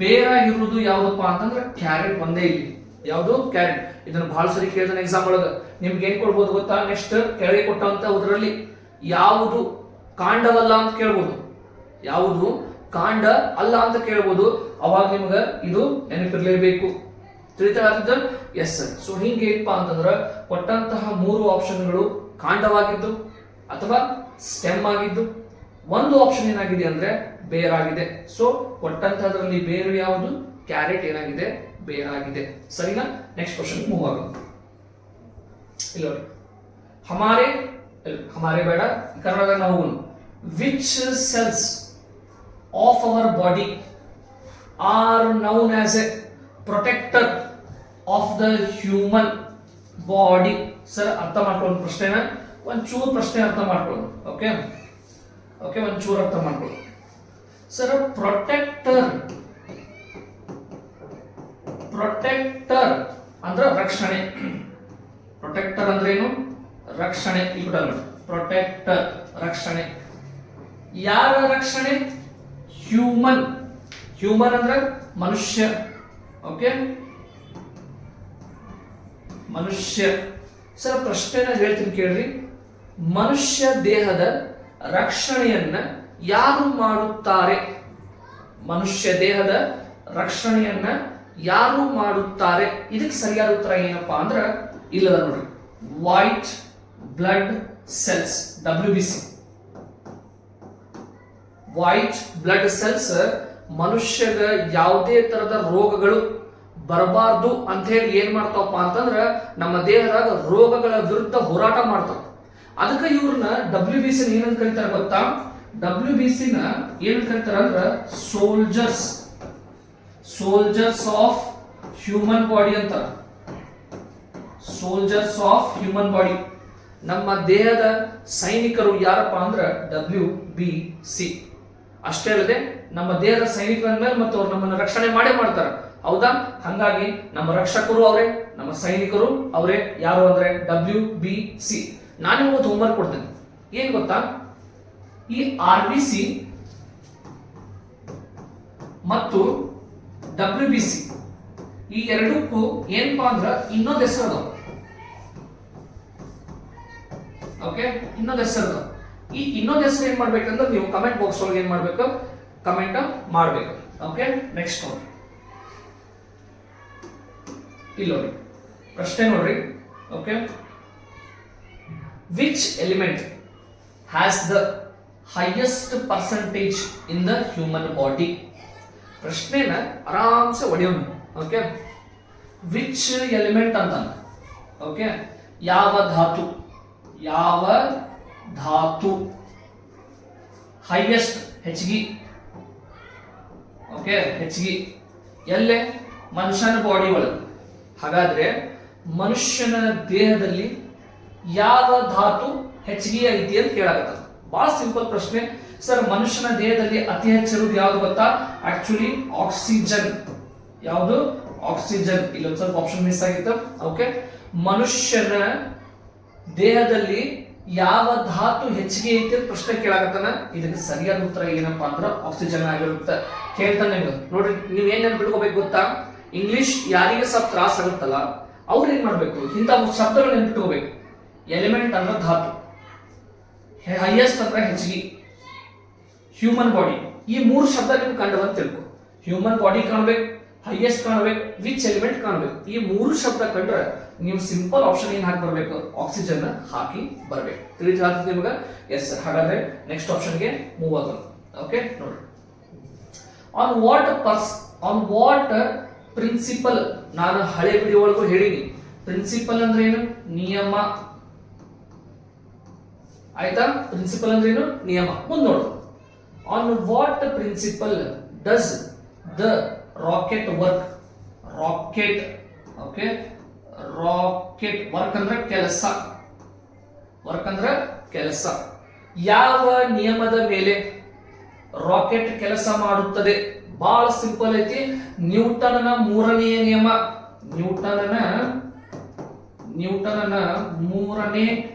ಬೇರಾಗಿರುವುದು ಯಾವ್ದಪ್ಪ ಅಂತಂದ್ರೆ ಕ್ಯಾರೆಟ್ ಒಂದೇ. ಇಲ್ಲಿ ಯಾವುದು? ಕ್ಯಾರೆಟ್. ಇದನ್ನ ಬಹಳ ಸರಿ ಕೇಳಿದಾನೆ ಎಕ್ಸಾಮ್ ಒಳಗ. ನಿಮ್ಗೆ ಏನ್ ಕೊಡ್ಬೋದು ಗೊತ್ತಾ? ನೆಕ್ಸ್ಟ್ ಕೆಳಗೆ ಕೊಟ್ಟಂತ ಉದ್ರಲ್ಲಿ ಯಾವುದು ಕಾಂಡವಲ್ಲ ಅಂತ ಕೇಳ್ಬೋದು. ಯಾವುದು ಕಾಂಡ ಅಲ್ಲ ಅಂತ ಕೇಳಬಹುದು. ಅವಾಗ ನಿಮ್ಗ ಇದು ನೆನಪಿರ್ಲೇಬೇಕು. ತಿಳಿತಾಗ್ತದ? Yes sir. ಸೊ ಹಿಂಗೆ ಏನಪ್ಪಾ ಅಂತಂದ್ರ ಕೊಟ್ಟಂತಹ 3 ಆಪ್ಷನ್ಗಳು ಕಾಂಡವಾಗಿದ್ದು ಅಥವಾ ಸ್ಟೆಮ್ ಆಗಿದ್ದು, ಒಂದು ಆಪ್ಷನ್ ಏನಾಗಿದೆ ಅಂದ್ರೆ ಬೇರಾಗಿದೆ. ಸೊ ಕೊಟ್ಟಂತದ್ರಲ್ಲಿ ಬೇರು ಯಾವುದು? ಕ್ಯಾರೆಟ್ ಏನಾಗಿದೆ? ಬೇರಾಗಿದೆ. ಸರಿನಾ? ನೆಕ್ಸ್ಟ್ ಕ್ವಶನ್ ಮೂವ್ ಆಗೋಣ. ಇಲ್ಲ ನೋಡಿ, ಹಮಾರೆ ಬೇಡ, ಕನ್ನಡದಾಗ ನಾವು which cells of our body are known as a protector of the human body. Sir ಅರ್ಥ ಮಾಡ್ಕೊಳ್ಳೋದು ಪ್ರಶ್ನೆನ ಒಂಚೂರು ಪ್ರಶ್ನೆ ಅರ್ಥ ಮಾಡ್ಕೊಳ್ಳೋದು. ಓಕೆ ಓಕೆ, ಒಂಚೂರು ಅರ್ಥ ಮಾಡ್ಕೊಳ್ಳೋದು. ಸರ್ ಪ್ರೊಟೆಕ್ಟರ್ ಅಂದ್ರೆ ರಕ್ಷಣೆ. ಪ್ರೊಟೆಕ್ಟರ್ ಅಂದ್ರೆ ಏನು? ರಕ್ಷಣೆ. ಈ ಪ್ರೊಟೆಕ್ಟರ್ ರಕ್ಷಣೆ. ಯಾರ ರಕ್ಷಣೆ? ಹ್ಯೂಮನ್. ಹ್ಯೂಮನ್ ಅಂದ್ರೆ ಮನುಷ್ಯ. ಓಕೆ, ಮನುಷ್ಯ. ಸರ್ ಪ್ರಶ್ನೆನ ಹೇಳ್ತೀನಿ ಕೇಳ್ರಿ. ಮನುಷ್ಯ ದೇಹದ ರಕ್ಷಣೆಯನ್ನ ಯಾರು ಮಾಡುತ್ತಾರೆ? ಮನುಷ್ಯ ದೇಹದ ರಕ್ಷಣೆಯನ್ನ ಯಾರು ಮಾಡುತ್ತಾರೆ? ಇದಕ್ಕೆ ಸರಿಯಾದ ಉತ್ತರ ಏನಪ್ಪಾ ಅಂದ್ರೆ ಇಲ್ಲದ ನೋಡ್ರಿ, white blood cells, WBC. White blood cells ಮನುಷ್ಯಗ ಯಾವುದೇ ತರದ ರೋಗಗಳು ಬರಬಾರ್ದು ಅಂತ ಹೇಳಿ ಏನ್ ಮಾಡ್ತಾವಪ್ಪ ಅಂತಂದ್ರ ನಮ್ಮ ದೇಹದಾಗ ರೋಗಗಳ ವಿರುದ್ಧ ಹೋರಾಟ ಮಾಡ್ತಾವ. ಅದಕ್ಕೆ ಇವ್ರನ್ನ WBC ಏನಂತ ಕರೀತಾರ ಗೊತ್ತಾ? WBC ನ ಏನ್ ಕರೀತಾರ ಅಂದ್ರ ಸೋಲ್ಜರ್ಸ್ ಆಫ್ ಹ್ಯೂಮನ್ ಬಾಡಿ ಅಂತ. Soldiers of human body. ನಮ್ಮ ದೇಹದ ಸೈನಿಕರು ಯಾರಪ್ಪ ಅಂದ್ರ WBC. ಅಷ್ಟೇ ಅಲ್ಲದೆ ನಮ್ಮ ದೇಹದ ಸೈನಿಕರ ಮೇಲೆ ಮತ್ತು ಅವ್ರು ನಮ್ಮನ್ನ ರಕ್ಷಣೆ ಮಾಡೇ ಮಾಡ್ತಾರೆ. ಹೌದಾ? ಹಂಗಾಗಿ ನಮ್ಮ ರಕ್ಷಕರು ಅವರೇ, ನಮ್ಮ ಸೈನಿಕರು ಅವರೇ. ಯಾರು ಅಂದ್ರೆ WBC. ನಾನು ಇವತ್ತು ಹೋಮ್ವರ್ಕ್ ಕೊಡ್ತೇನೆ. ಏನ್ ಗೊತ್ತಾ? ಈ RBC ಮತ್ತು WBC ಈ ಎರಡಕ್ಕೂ ಏನಪ್ಪಾ ಅಂದ್ರ ಇನ್ನೊಂದು ಹೆಸರು ಅದಾವ. ಓಕೆ, ಇನ್ನೊಂದು ಹೆಸರು ಅದಾವ. ಈ ಇನ್ನೊಂದು ಹೆಸರು ಏನ್ ಮಾಡ್ಬೇಕಂದ್ರೆ ನೀವು ಕಮೆಂಟ್ ಬಾಕ್ಸ್ ಒಳಗೆ ಏನ್ ಮಾಡ್ಬೇಕು? ಕಮೆಂಟ್ ಮಾಡ್ಬೇಕು. ಓಕೆ, ನೆಕ್ಸ್ಟ್ ನೋಡಿ. ಇಲ್ಲಿ ನೋಡಿ ಪ್ರಶ್ನೆ ನೋಡ್ರಿ. Okay, which element has the highest percentage in the human body? ಪ್ರಶ್ನೆನ ಆರಾಮ್ಸೆ ಹೊಡೆಯೋಣ. ಓಕೆ, ವಿಚ್ ಎಲಿಮೆಂಟ್ ಅಂತ. ಓಕೆ, ಯಾವ ಧಾತು ಹೈಯೆಸ್ಟ್? ಹೆಚ್ಚಿಗೆ. ಓಕೆ, ಹೆಚ್ಚಿಗೆ ಎಲ್ಲೇ? ಮನುಷ್ಯನ ಬಾಡಿ ಒಳಗೆ. ಹಾಗಾದ್ರೆ ಮನುಷ್ಯನ ದೇಹದಲ್ಲಿ ಯಾವ ಧಾತು ಹೆಚ್ಚಿಗೆ ಐತಿ ಅಂತ ಕೇಳಾಗತ್ತ. ಬಹಳ ಸಿಂಪಲ್ ಪ್ರಶ್ನೆ. ಸರ್ ಮನುಷ್ಯನ ದೇಹದಲ್ಲಿ ಅತಿ ಹೆಚ್ಚಿರುವುದು ಯಾವ್ದು ಗೊತ್ತಾ? Actually oxygen. ಯಾವುದು? ಆಕ್ಸಿಜನ್. ಇಲ್ಲೊಂದು ಸ್ವಲ್ಪ ಆಪ್ಷನ್ ಮಿಸ್ ಆಗಿತ್ತು. ಓಕೆ, ಮನುಷ್ಯನ ದೇಹದಲ್ಲಿ ಯಾವ ಧಾತು ಹೆಚ್ಚಿಗೆ ಐತಿ ಅಂತ ಪ್ರಶ್ನೆ ಕೇಳಾಗತ್ತಾನ. ಇದಕ್ಕೆ ಸರಿಯಾದ ಉತ್ತರ ಏನಪ್ಪಾ ಅಂದ್ರೆ ಆಕ್ಸಿಜನ್ ಆಗಿರುತ್ತೆ. ಕೇಳ್ತಾನೆ ನೋಡ್ರಿ, ನೀವ್ ಏನ್ ನೆನ್ಪಿಟ್ಕೋಬೇಕು ಗೊತ್ತಾ? ಇಂಗ್ಲಿಷ್ ಯಾರಿಗೆ ಸ್ವಲ್ಪ ತ್ರಾಸ ಆಗುತ್ತಲ್ಲ ಅವ್ರು ಏನ್ ಮಾಡ್ಬೇಕು? ಇಂಥ ಶಬ್ದಗಳು ನೆನ್ಪಿಟ್ಕೋಬೇಕು. ಎಲಿಮೆಂಟ್ ಅಂದ್ರೆ ಧಾತು, ಹೈಯೆಸ್ಟ್ ಅಂದ್ರೆ ಹೆಚ್ಚಿಗೆ, ಹ್ಯೂಮನ್ ಬಾಡಿ. ಈ 3 ಶಬ್ದ ನಿಮ್ಗೆ ಕಂಡು ಅಂತ ತಿಳ್ಕೊ. ಹ್ಯೂಮನ್ ಬಾಡಿ ಕಾಣ್ಬೇಕು, ಹೈಯೆಸ್ಟ್ ಕಾಣ್ಬೇಕು, ವಿಚ್ ಎಲಿಮೆಂಟ್ ಕಾಣ್ಬೇಕು. ಈ 3 ಶಬ್ದ ಕಂಡ್ರೆ ನೀವು ಸಿಂಪಲ್ ಆಪ್ಷನ್ ಏನ್ ಹಾಕಿ ಬರ್ಬೇಕು? ಆಕ್ಸಿಜನ್ ಹಾಕಿ ಬರ್ಬೇಕು. ತಿಳಿತಾಗ್ತದೆ ನಿಮ್ಗೆ? ಎಸ್. ಹಾಗಾದ್ರೆ ನೆಕ್ಸ್ಟ್ ಆಪ್ಷನ್ಗೆ ಮೂವ್ ಆಗೋಣ. ಓಕೆ, ನೋಡ್ರಿ. On what principle? ನಾನು ಹಳೆ ವಿಡಿಯೋ ಒಳಗೂ ಹೇಳಿನಿ. ಪ್ರಿನ್ಸಿಪಲ್ ಅಂದ್ರೆ ಏನು? ನಿಯಮ. ಆಯ್ತಾ? ಪ್ರಿನ್ಸಿಪಲ್ ಅಂದ್ರೆ ಏನು? ನಿಯಮ. ಮುಂದೆ ನೋಡು. On what principle does the rocket work? Rocket. Okay, rocket work ಅಂದ್ರೆ ಕೆಲಸ. ವರ್ಕ್ ಅಂದ್ರೆ ಕೆಲಸ. ಯಾವ ನಿಯಮದ ಮೇಲೆ ರಾಕೆಟ್ ಕೆಲಸ ಮಾಡುತ್ತದೆ? ಬಹಳ ಸಿಂಪಲ್ ಐತಿ. ನ್ಯೂಟನ್ನ 3ನೇ ನಿಯಮ. ನ್ಯೂಟನ್ನ 3ನೇ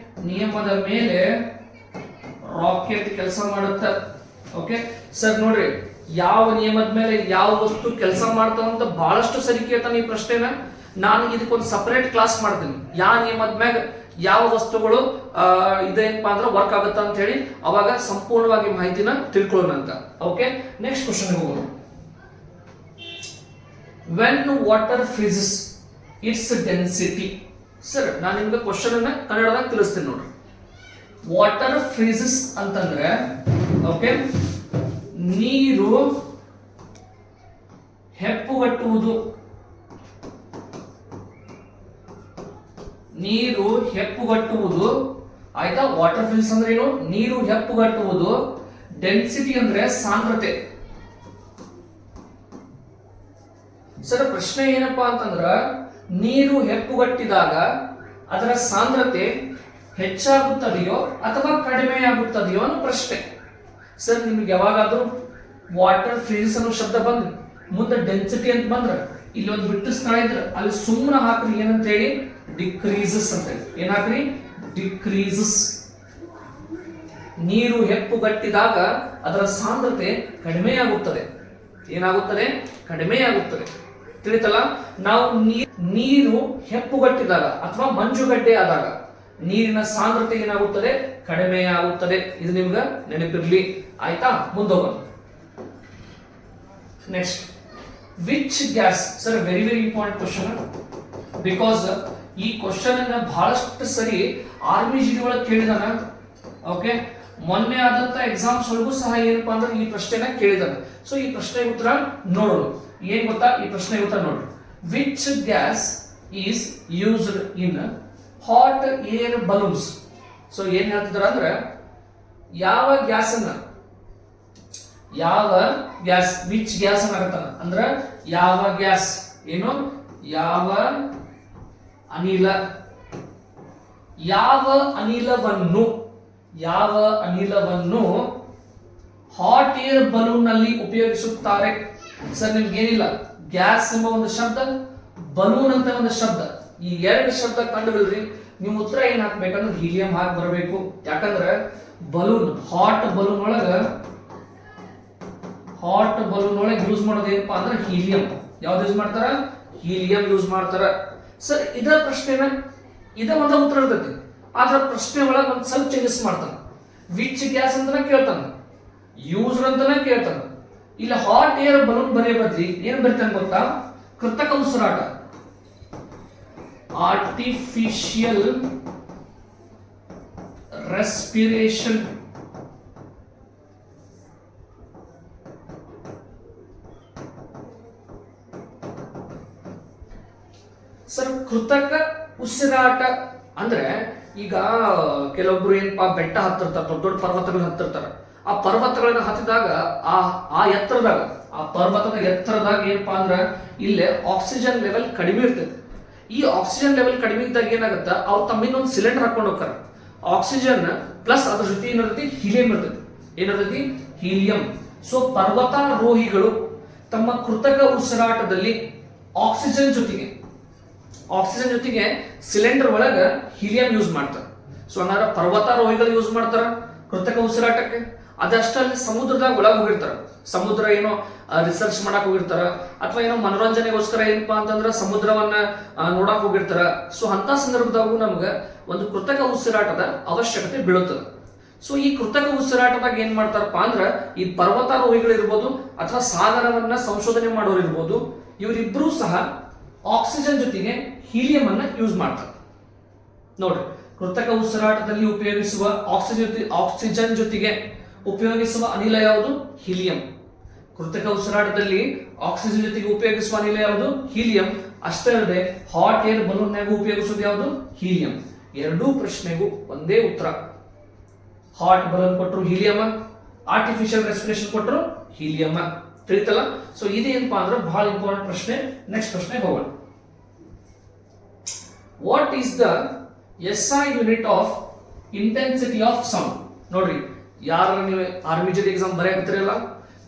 ನಿಯಮದ ಮೇಲೆ ರಾಕೆಟ್ ಕೆಲಸ ಮಾಡುತ್ತೆ. ಓಕೆ ಸರ್, ನೋಡ್ರಿ ಯಾವ ನಿಯಮದ ಮೇಲೆ ಯಾವ ವಸ್ತು ಕೆಲಸ ಮಾಡ್ತಾವ ಅಂತ ಬಹಳಷ್ಟು ಸರಿ ಕೇಳ್ತಾನೆ ಈ ಪ್ರಶ್ನೆನ. ನಾನು ಇದಕ್ಕೊಂದು ಸಪರೇಟ್ ಕ್ಲಾಸ್ ಮಾಡ್ತೀನಿ. ಯಾವ ನಿಯಮದ ಮ್ಯಾಗ ಯಾವ ವಸ್ತುಗಳು ಇದೇನಪ್ಪ ಅಂದ್ರೆ ವರ್ಕ್ ಆಗುತ್ತಾ ಅಂತ ಹೇಳಿ ಅವಾಗ ಸಂಪೂರ್ಣವಾಗಿ ಮಾಹಿತಿನ ತಿಳ್ಕೊಳ್ಳೋಣ ಅಂತ. ಓಕೆ, ನೆಕ್ಸ್ಟ್ ಕ್ವಶನ್ ಹೋಗೋಣ. When water freezes its density. Sir ನಾನು ನಿಮ್ಗೆ ಕ್ವಶನ್ ಅನ್ನ ಕನ್ನಡದಾಗ ತಿಳಿಸ್ತೀನಿ ನೋಡ್ರಿ. ವಾಟರ್ ಫ್ರೀಸಸ್ ಅಂತಂದ್ರೆ ಓಕೆ, ನೀರು ಹೆಪ್ಪುಗಟ್ಟುವುದು. ನೀರು ಹೆಪ್ಪುಗಟ್ಟುವುದು ಆಯ್ತಾ. ವಾಟರ್ ಫ್ರೀಸ್ ಅಂದ್ರೆ ಏನು? ನೀರು ಹೆಪ್ಪುಗಟ್ಟುವುದು. ಡೆನ್ಸಿಟಿ ಅಂದ್ರೆ ಸಾಂದ್ರತೆ. ಸರ್ ಪ್ರಶ್ನೆ ಏನಪ್ಪಾ ಅಂತಂದ್ರ ನೀರು ಹೆಪ್ಪುಗಟ್ಟಿದಾಗ ಅದರ ಸಾಂದ್ರತೆ ಹೆಚ್ಚಾಗುತ್ತದೆಯೋ ಅಥವಾ ಕಡಿಮೆಯಾಗುತ್ತದೆಯೋ ಅನ್ನೋ ಪ್ರಶ್ನೆ. ಸರ್ ನಿಮ್ಗೆ ಯಾವಾಗಾದ್ರೂ ವಾಟರ್ ಫ್ರೀಸ್ ಅನ್ನೋ ಶಬ್ದ ಬಂದ್ರೆ ಮುಂದೆ ಡೆನ್ಸಿಟಿ ಅಂತ ಬಂದ್ರೆ ಇಲ್ಲಿ ಒಂದು ಬಿಟ್ಟು ಸ್ಥಳ ಇದ್ರೆ ಅಲ್ಲಿ ಸುಮ್ಮನೆ ಹಾಕ್ರಿ ಏನಂತ ಹೇಳಿ ಡಿಕ್ರೀಸಸ್ ಅಂತ ಹೇಳಿ. ಏನ್ ಹಾಕ್ರಿ? ಡಿಕ್ರೀಸಸ್. ನೀರು ಹೆಪ್ಪುಗಟ್ಟಿದಾಗ ಅದರ ಸಾಂದ್ರತೆ ಕಡಿಮೆಯಾಗುತ್ತದೆ. ಏನಾಗುತ್ತದೆ? ಕಡಿಮೆಯಾಗುತ್ತದೆ. ತಿಳಿತಲ್ಲ? ನಾವು ನೀರು ಹೆಪ್ಪುಗಟ್ಟಿದಾಗ ಅಥವಾ ಮಂಜುಗಡ್ಡೆ ಆದಾಗ ನೀರಿನ ಸಾಂದ್ರತೆ ಏನಾಗುತ್ತದೆ? ಕಡಿಮೆಯಾಗುತ್ತದೆ. ಇದು ನಿಮ್ಗೆ ನೆನಪಿರ್ಲಿ ಆಯ್ತಾ. ಮುಂದೋಗೋಣ. Next, which gas. Sir very very important question, because ಈ ಕ್ವಶನ್ ಅನ್ನ ಬಹಳಷ್ಟು ಸರಿ ಆರ್ಮಿ ಜಿಡಿ ಒಳಗೆ ಕೇಳಿದಾನ. ಓಕೆ, ಮೊನ್ನೆ ಆದಂತ ಎಕ್ಸಾಮ್ಸ್ ಒಳಗೂ ಸಹ ಏನಪ್ಪಾ ಅಂದ್ರೆ ಈ ಪ್ರಶ್ನೆನ ಕೇಳಿದಾನೆ. ಸೊ ಈ ಪ್ರಶ್ನೆ ಉತ್ತರ ನೋಡೋಣ. ಏನ್ ಗೊತ್ತಾ? ಈ ಪ್ರಶ್ನೆ ಉತ್ತರ ನೋಡ್ರಿ. Which gas is used in hot air balloons. So ಏನ್ ಹೇಳ್ತಿದಾರ ಅಂದ್ರೆ ಯಾವ ಗ್ಯಾಸ್ ಅನ್ನ, ಯಾವ ಗ್ಯಾಸ್, ವಿಚ್ ಗ್ಯಾಸ್ ಅನ್ನಕತ್ತಾನ ಅಂದ್ರ ಯಾವ ಗ್ಯಾಸ್ ಏನು, ಯಾವ ಅನಿಲ, ಯಾವ ಅನಿಲವನ್ನು, ಯಾವ ಅನಿಲವನ್ನು ಹಾಟ್ ಏರ್ ಬಲೂನ್ ನಲ್ಲಿ ಉಪಯೋಗಿಸುತ್ತಾರೆ. ಸರ್ ನಿಮ್ಗೆ ಏನಿಲ್ಲ, ಗ್ಯಾಸ್ ಎಂಬ ಒಂದು ಶಬ್ದ, ಬಲೂನ್ ಅಂತ ಒಂದು ಶಬ್ದ, ಈ ಎರಡು ಶಬ್ದ ಕಂಡುಬಿಡ್ರಿ. ನೀವು ಉತ್ತರ ಏನ್ ಹಾಕ್ಬೇಕಂದ್ರೆ ಹೀಲಿಯಂ ಹಾಕಿ ಬರಬೇಕು. ಯಾಕಂದ್ರೆ ಬಲೂನ್, ಹಾಟ್ ಬಲೂನ್ ಒಳಗ ಯೂಸ್ ಮಾಡೋದು ಏನಪ್ಪಾ ಅಂದ್ರೆ ಹೀಲಿಯಂ. ಯಾವ್ದು ಯೂಸ್ ಮಾಡ್ತಾರ? ಹೀಲಿಯಂ ಯೂಸ್ ಮಾಡ್ತಾರ. ಸರ್ ಇದ ಪ್ರಶ್ನೆನ ಇದ ಒಂದು ಉತ್ತರ ಇರ್ತೈತಿ, ಆದ್ರ ಪ್ರಶ್ನೆ ಒಳಗೆ ಒಂದ್ ಸ್ವಲ್ಪ ಚೇಂಜಸ್ ಮಾಡ್ತಾನ. ವಿಚ್ ಗ್ಯಾಸ್ ಅಂತಾನೆ ಕೇಳ್ತಾನ, ಯೂಸ್ಡ್ ಅಂತಾನೆ ಕೇಳ್ತಾನ. ಇಲ್ಲಿ ಹಾಟ್ ಏರ್ ಬಲೂನ್ ಬರೆಯ ಬದ್ಲಿ ಏನ್ ಬರೀತಾನೆ ಗೊತ್ತಾ? ಕೃತಕ ಉಸಿರಾಟ, ಆರ್ಟಿಫಿಷಿಯಲ್ ರೆಸ್ಪಿರೇಷನ್. ಸರ್ ಕೃತಕ ಉಸಿರಾಟ ಅಂದ್ರೆ ಈಗ ಕೆಲವೊಬ್ರು ಏನಪ್ಪಾ ಬೆಟ್ಟ ಹತ್ತಿರ್ತಾರೆ, ದೊಡ್ಡ ದೊಡ್ಡ ಪರ್ವತಗಳನ್ನ ಹತ್ತಿರ್ತಾರೆ. ಆ ಪರ್ವತಗಳನ್ನ ಹತ್ತಿದಾಗ ಆ ಎತ್ತರದಾಗ, ಆ ಪರ್ವತದ ಎತ್ತರದಾಗ ಏನಪ್ಪಾ ಅಂದ್ರೆ ಇಲ್ಲೇ ಆಕ್ಸಿಜನ್ ಲೆವೆಲ್ ಕಡಿಮೆ ಇರ್ತೈತೆ. ಈ ಆಕ್ಸಿಜನ್ ಲೆವೆಲ್ ಕಡಿಮೆ ಇದ್ದಾಗ ಏನಾಗುತ್ತೆ, ಅವ್ರು ತಮ್ಮಿಂದ ಒಂದು ಸಿಲಿಂಡರ್ ಹಾಕೊಂಡು ಹೋಗ್ತಾರೆ. ಆಕ್ಸಿಜನ್ ಪ್ಲಸ್ ಅದ್ರ ಜೊತೆ ಏನಿರ್ತೈತಿ? ಹೀಲಿಯಂ ಇರ್ತೈತಿ. ಏನಿರ್ತೈತಿ? ಹೀಲಿಯಂ. ಸೊ ಪರ್ವತಾರೋಹಿಗಳು ತಮ್ಮ ಕೃತಕ ಉಸಿರಾಟದಲ್ಲಿ ಆಕ್ಸಿಜನ್ ಜೊತೆಗೆ ಸಿಲಿಂಡರ್ ಒಳಗ ಹೀಲಿಯಂ ಯೂಸ್ ಮಾಡ್ತಾರೆ. ಸೊ ಹಂಗಾರೆ ಪರ್ವತಾರೋಹಿಗಳು ಯೂಸ್ ಮಾಡ್ತಾರ ಕೃತಕ ಉಸಿರಾಟಕ್ಕೆ. ಅದಷ್ಟಲ್ಲಿ ಸಮುದ್ರದಾಗ ಒಳಗೆ ಹೋಗಿರ್ತಾರ, ಸಮುದ್ರ ಏನೋ ರಿಸರ್ಚ್ ಮಾಡಕ್ ಹೋಗಿರ್ತಾರ, ಅಥವಾ ಏನೋ ಮನೋರಂಜನೆಗೋಸ್ಕರ ಏನಪ್ಪಾ ಅಂತಂದ್ರೆ ಸಮುದ್ರವನ್ನ ನೋಡಕ್ ಹೋಗಿರ್ತಾರ. ಸೊ ಅಂತ ಸಂದರ್ಭದಾಗೂ ನಮ್ಗೆ ಒಂದು ಕೃತಕ ಉಸಿರಾಟದ ಅವಶ್ಯಕತೆ ಬೀಳುತ್ತದೆ. ಸೊ ಈ ಕೃತಕ ಉಸಿರಾಟದಾಗ ಏನ್ ಮಾಡ್ತಾರಪ್ಪ ಅಂದ್ರ ಈ ಪರ್ವತಾರೋಹಿಗಳು ಇರ್ಬೋದು ಅಥವಾ ಸಾಗರವನ್ನ ಸಂಶೋಧನೆ ಮಾಡೋರು ಇರ್ಬೋದು, ಇವರಿಬ್ರು ಸಹ ಆಕ್ಸಿಜನ್ ಜೊತೆಗೆ ಹೀಲಿಯಂ ಅನ್ನ ಯೂಸ್ ಮಾಡ್ತಾರೆ. ನೋಡ್ರಿ, ಕೃತಕ ಉಸಿರಾಟದಲ್ಲಿ ಉಪಯೋಗಿಸುವ ಆಕ್ಸಿಜನ್ ಜೊತೆಗೆ ಉಪಯೋಗಿಸುವ ಅನಿಲ ಯಾವುದು? ಹೀಲಿಯಂ. ಕೃತಕ ಉಸಿರಾಟದಲ್ಲಿ ಆಕ್ಸಿಜನ್ ಜೊತೆಗೆ ಉಪಯೋಗಿಸುವ ಅನಿಲ ಯಾವುದು? ಹೀಲಿಯಂ. ಅಷ್ಟೇ ಅಲ್ಲದೆ ಹಾಟ್ ಏರ್ ಬಲೂನ್ನಾಗೂ ಉಪಯೋಗಿಸುವುದು ಯಾವುದು? ಹೀಲಿಯಂ. ಎರಡೂ ಪ್ರಶ್ನೆಗೂ ಒಂದೇ ಉತ್ತರ. ಹಾಟ್ ಬಲೂನ್ ಕೊಟ್ಟರು ಹೀಲಿಯಂ, ಆರ್ಟಿಫಿಷಿಯಲ್ ರೆಸ್ಪಿರೇಷನ್ ಕೊಟ್ಟರು ಹೀಲಿಯಂ. ತಿಳಿತಲ್ಲ? ಸೊ ಇದೇನಪ್ಪಾ ಅಂದ್ರೆ ಬಹಳ ಇಂಪಾರ್ಟೆಂಟ್ ಪ್ರಶ್ನೆ. ನೆಕ್ಸ್ಟ್ ಪ್ರಶ್ನೆ ಹೋಗೋಣ. What is the SI unit of intensity of sound? ನೋಡ್ರಿ, ಯಾರು ನೀವು ಆರ್ಮಿ ಜೊತೆ ಎಕ್ಸಾಮ್ ಬರೆಯಕತ್ತಿರಲ್ಲ,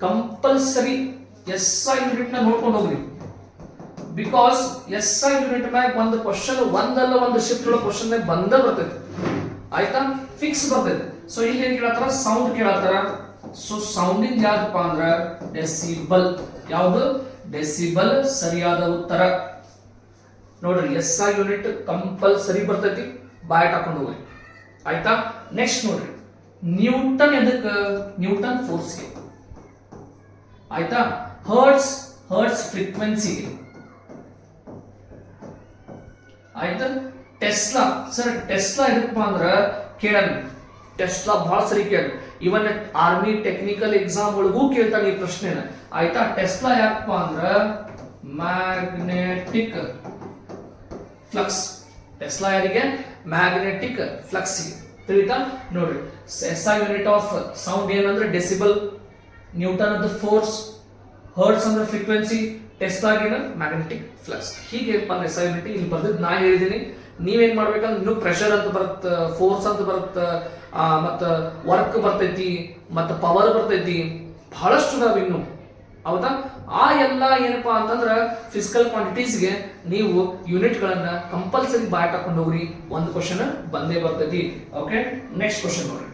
ಕಂಪಲ್ಸರಿ SI ಯೂನಿಟ್ ನ ನೋಡ್ಕೊಂಡು ಹೋಗ್ರಿ. ಬಿಕಾಸ್ SI ಯೂನಿಟ್ ಮ್ಯಾಗ ಒಂದು ಕ್ವಶನ್, ಒಂದಲ್ಲ ಒಂದು ಶಿಫ್ಟ್ ಒಳಗೆ ಕ್ವಶನ್ ಬಂದ ಬರ್ತೈತಿ. ಆಯ್ತಾ? ಫಿಕ್ಸ್ ಬರ್ತೈತಿ. ಸೊ ಇಲ್ಲಿ ಏನ್ ಕೇಳತ್ತಾರ? ಸೌಂಡ್ ಕೇಳತ್ತಾರ. ಸೊ ಸೌಂಡಿಂಗ್ ಯಾವ್ದಪ್ಪ ಅಂದ್ರ ಡೆಸಿಬಲ್. ಯಾವುದು? ಡೆಸಿಬಲ್ ಸರಿಯಾದ ಉತ್ತರ. ನೋಡ್ರಿ, SI ಯೂನಿಟ್ ಕಂಪಲ್ಸರಿ ಬರ್ತೈತಿ. ಬಾಯಟ್ ಹಾಕೊಂಡು ಹೋಗ್ರಿ ಆಯ್ತಾ. ನೆಕ್ಸ್ಟ್ ನೋಡ್ರಿ, ನ್ಯೂಟನ್ ಎದಕ್ಕೆ? ನ್ಯೂಟನ್ ಫೋರ್ಸ್ಗೆ ಆಯ್ತಾ. ಹರ್ಟ್ಸ್ ಫ್ರೀಕ್ವೆನ್ಸಿಗೆ ಆಯ್ತಾ. ಟೆಸ್ಲಾ ಸರ್, ಟೆಸ್ಲಾ ಎದಕ್ಕಪ್ಪ ಅಂದ್ರ ಕೇಳನ್, ಟೆಸ್ಲಾ ಬಹಳ ಸರಿ ಕೇಳ, ಇವನ್ ಆರ್ಮಿ ಟೆಕ್ನಿಕಲ್ ಎಕ್ಸಾಮ್ ಒಳಗೂ ಕೇಳ್ತಾನೆ ಈ ಪ್ರಶ್ನೆನ ಆಯ್ತಾ. ಟೆಸ್ಲಾ ಯಾಕಪ್ಪ ಅಂದ್ರ ಮ್ಯಾಗ್ನೆಟಿಕ್ ಫ್ಲಕ್ಸ್. ಟೆಸ್ಲಾ ಯಾರಿಗೆ? ಮ್ಯಾಗ್ನೆಟಿಕ್ ಫ್ಲಕ್ಸ್ ತಿಳಿತಾ. ನೋಡ್ರಿ, SI ಯೂನಿಟ್ ಆಫ್ ಸೌಂಡ್ ಏನಂದ್ರೆ ಡೆಸಿಬಲ್, ನ್ಯೂಟನ್ ಅಂದ್ರೆ ಫೋರ್ಸ್, ಹರ್ಟ್ಸ್ ಅಂದ್ರೆ ಫ್ರೀಕ್ವೆನ್ಸಿ, ಟೆಸ್ಲಾಗಿನ ಮ್ಯಾಗ್ನೆಟಿಕ್ ಫ್ಲಕ್ಸ್. ಹೀಗೆ SI ಯೂನಿಟ್ ಇಲ್ಲಿ ಬರ್ದಿದ್ದು ನಾ ಹೇಳಿದೀನಿ. ನೀವೇನ್ ಮಾಡ್ಬೇಕಂದ್ರೆ ಇನ್ನು ಪ್ರೆಷರ್ ಅಂತ ಬರುತ್ತ, ಫೋರ್ಸ್ ಅಂತ ಬರುತ್ತ, ಮತ್ತ ವರ್ಕ್ ಬರ್ತೈತಿ, ಮತ್ತ ಪವರ್ ಬರ್ತೈತಿ, ಬಹಳಷ್ಟು ನಾವ್ ಇನ್ನು ಹೌದಾ. ಆ ಎಲ್ಲ ಏನಪ್ಪಾ ಅಂತಂದ್ರ ಫಿಸಿಕಲ್ ಕ್ವಾಂಟಿಟೀಸ್ಗೆ ನೀವು ಯೂನಿಟ್ ಗಳನ್ನ ಕಂಪಲ್ಸರಿ ಬಾಯ್ ಹಾಕೊಂಡು ಹೋಗ್ರಿ, ಒಂದು ಕ್ವಶನ್ ಬಂದೇ ಬರ್ತೈತಿ. ಓಕೆ, ನೆಕ್ಸ್ಟ್ ಕ್ವಶನ್ ನೋಡ್ರಿ,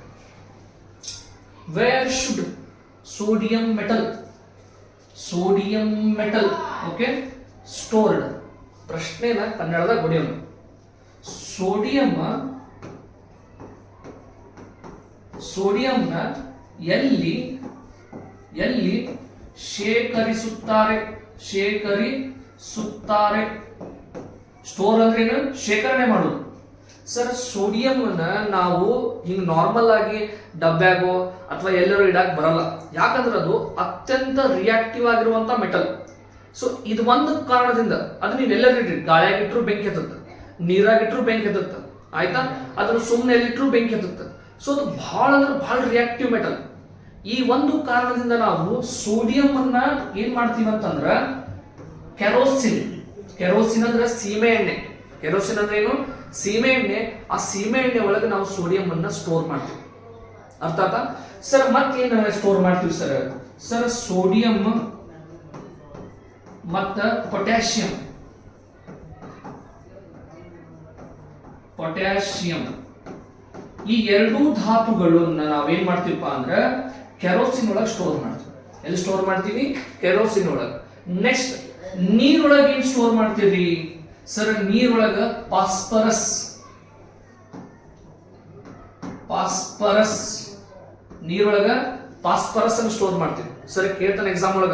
where should sodium metal okay stored. ಪ್ರಶ್ನೆನ ಕನ್ನಡದಾಗ ಹೊಡೆಯೋಣ. ಸೋಡಿಯಂನ ಎಲ್ಲಿ ಶೇಖರಿಸುತ್ತಾರೆ? ಸ್ಟೋರ್ ಅಂದ್ರೇನು? ಶೇಖರಣೆ ಮಾಡೋದು. ಸರ್, ಸೋಡಿಯಂನ ನಾವು ಹಿಂಗ್ ನಾರ್ಮಲ್ ಆಗಿ ಡಬ್ಬ್ಯಾಗೋ ಅಥವಾ ಎಲ್ಲರೂ ಇಡಕ್ ಬರಲ್ಲ, ಯಾಕಂದ್ರೆ ಅದು ಅತ್ಯಂತ ರಿಯಾಕ್ಟಿವ್ ಆಗಿರುವಂತ ಮೆಟಲ್. ಸೊ ಇದು ಒಂದು ಕಾರಣದಿಂದ ಅದು ನೀವೆಲ್ಲರೂ ಇಡ್ರಿ, ಗಾಳಿಯಾಗಿಟ್ರು ಬೆಂಕಿ ಹತ್ತುತ್ತೆ, ನೀರಾಗಿಟ್ರು ಬೆಂಕಿ ಹತ್ತುತ್ತೆ ಆಯ್ತಾ, ಅದನ್ನು ಸುಮ್ಮನೆ ಎಲ್ಲಿಟ್ರು ಬೆಂಕಿ ಹತ್ತುತ್ತೆ. ಸೊ ಅದು ಬಹಳ ಅಂದ್ರೆ ಬಹಳ ರಿಯಾಕ್ಟಿವ್ ಮೆಟಲ್. ಈ ಒಂದು ಕಾರಣದಿಂದ ನಾವು ಸೋಡಿಯಂ ಅನ್ನ ಏನ್ ಮಾಡ್ತೀವಿ ಅಂತಂದ್ರ ಕೆರೋಸಿನ್ ಅಂದ್ರೆ ಸೀಮೆ ಎಣ್ಣೆ. ಕೆರೋಸಿನ್ ಅಂದ್ರೆ ಏನು? ಸೀಮೆ ಎಣ್ಣೆ. ಆ ಸೀಮೆ ಎಣ್ಣೆ ಒಳಗೆ ನಾವು ಸೋಡಿಯಂ ಅನ್ನ ಸ್ಟೋರ್ ಮಾಡ್ತೀವಿ. ಅರ್ಥ ಆಯ್ತಾ ಸರ್? ಮತ್ತೇನ ಸ್ಟೋರ್ ಮಾಡ್ತೀವಿ ಸರ್? ಸೋಡಿಯಂ ಮತ್ತ ಪೊಟ್ಯಾಷಿಯಂ ಈ ಎರಡೂ ಧಾತುಗಳನ್ನ ನಾವೇನ್ ಮಾಡ್ತೀವಪ್ಪ ಅಂದ್ರ ಕೆರೋಸಿನ್ ಒಳಗೆ ಸ್ಟೋರ್ ಮಾಡ್ತೀವಿ. ಎಲ್ಲಿ ಸ್ಟೋರ್ ಮಾಡ್ತೀವಿ? ಕೆರೋಸಿನ್ ಒಳಗೆ. ನೆಕ್ಸ್ಟ್, ನೀರೊಳಗೆ ಏನ್ ಸ್ಟೋರ್ ಮಾಡ್ತೀವಿ ಸರ್? ನೀರೊಳಗ ಫಾಸ್ಫರಸ್ ನೀರೊಳಗ ಫಾಸ್ಫರಸ್ ಅನ್ನು ಸ್ಟೋರ್ ಮಾಡ್ತೀವಿ. ಸರ್, ಕೇಳ್ತಾನೆ ಎಕ್ಸಾಮ್ ಒಳಗ,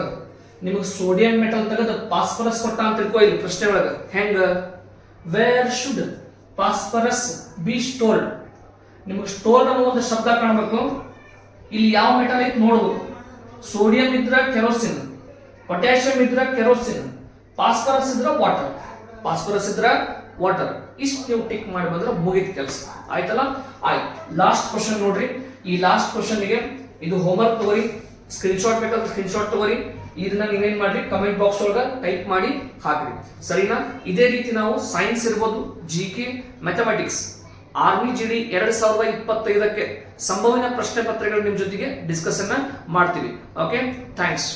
ನಿಮಗೆ ಸೋಡಿಯಂ ಮೆಟಲ್ ತೆಗೆದು ಫಾಸ್ಫರಸ್ ಕೊಟ್ಟ ಅಂತ ತಿಳ್ಕೊ. ಇಲ್ಲಿ ಪ್ರಶ್ನೆ ಒಳಗ ಹೆಂಗ? Wear should phosphorus be stored? ನಿಮಗೆ ಸ್ಟೋರ್ಡ್ ಅನ್ನೋ ಒಂದು ಶಬ್ದ ಕಾಣಬೇಕು. ಇಲ್ಲಿ ಯಾವ ಮೆಟಲ್ ಐತಿ ನೋಡ್ಬೇಕು. ಸೋಡಿಯಂ ಇದ್ರ ಕೆರೋಸಿನ್, ಪೊಟ್ಯಾಷಿಯಂ ಇದ್ರ ಕೆರೋಸಿನ್, ಫಾಸ್ಫರಸ್ ಇದ್ರ ವಾಟರ್. ಇಷ್ಟು ನೀವು ಟಿಕ್ ಮಾಡಿ ಬಂದ್ರೆ ಮುಗಿದ ಕೆಲಸ ಆಯ್ತಲ್ಲ. ಆಯ್ತು, ಲಾಸ್ಟ್ ಕ್ವಶನ್ ನೋಡ್ರಿ. ಈ ಲಾಸ್ಟ್ ಕ್ವಶನ್ಗೆ ಇದು ಹೋಮ್ವರ್ಕ್ ತಗೋರಿ, ಸ್ಕ್ರೀನ್ಶಾಟ್ ಬೇಕಾದ್ರೆ ಸ್ಕ್ರೀನ್ಶಾಟ್ ತಗೋರಿ. ಇದನ್ನ ನೀವೇನ್ ಮಾಡ್ರಿ, ಕಮೆಂಟ್ ಬಾಕ್ಸ್ ಒಳಗ ಟೈಪ್ ಮಾಡಿ ಹಾಕ್ರಿ, ಸರಿನಾ? ಇದೇ ರೀತಿ ನಾವು ಸೈನ್ಸ್ ಇರ್ಬೋದು, GK, ಮ್ಯಾಥಮೆಟಿಕ್ಸ್, ಆರ್ಮಿ GD 2025ಕ್ಕೆ ಸಂಭಾವಿತ ಪ್ರಶ್ನೆ ಪತ್ರಿಕೆಗಳು ನಿಮ್ ಜೊತೆಗೆ ಡಿಸ್ಕಷನ್ ಮಾಡ್ತೀವಿ. Okay, thanks.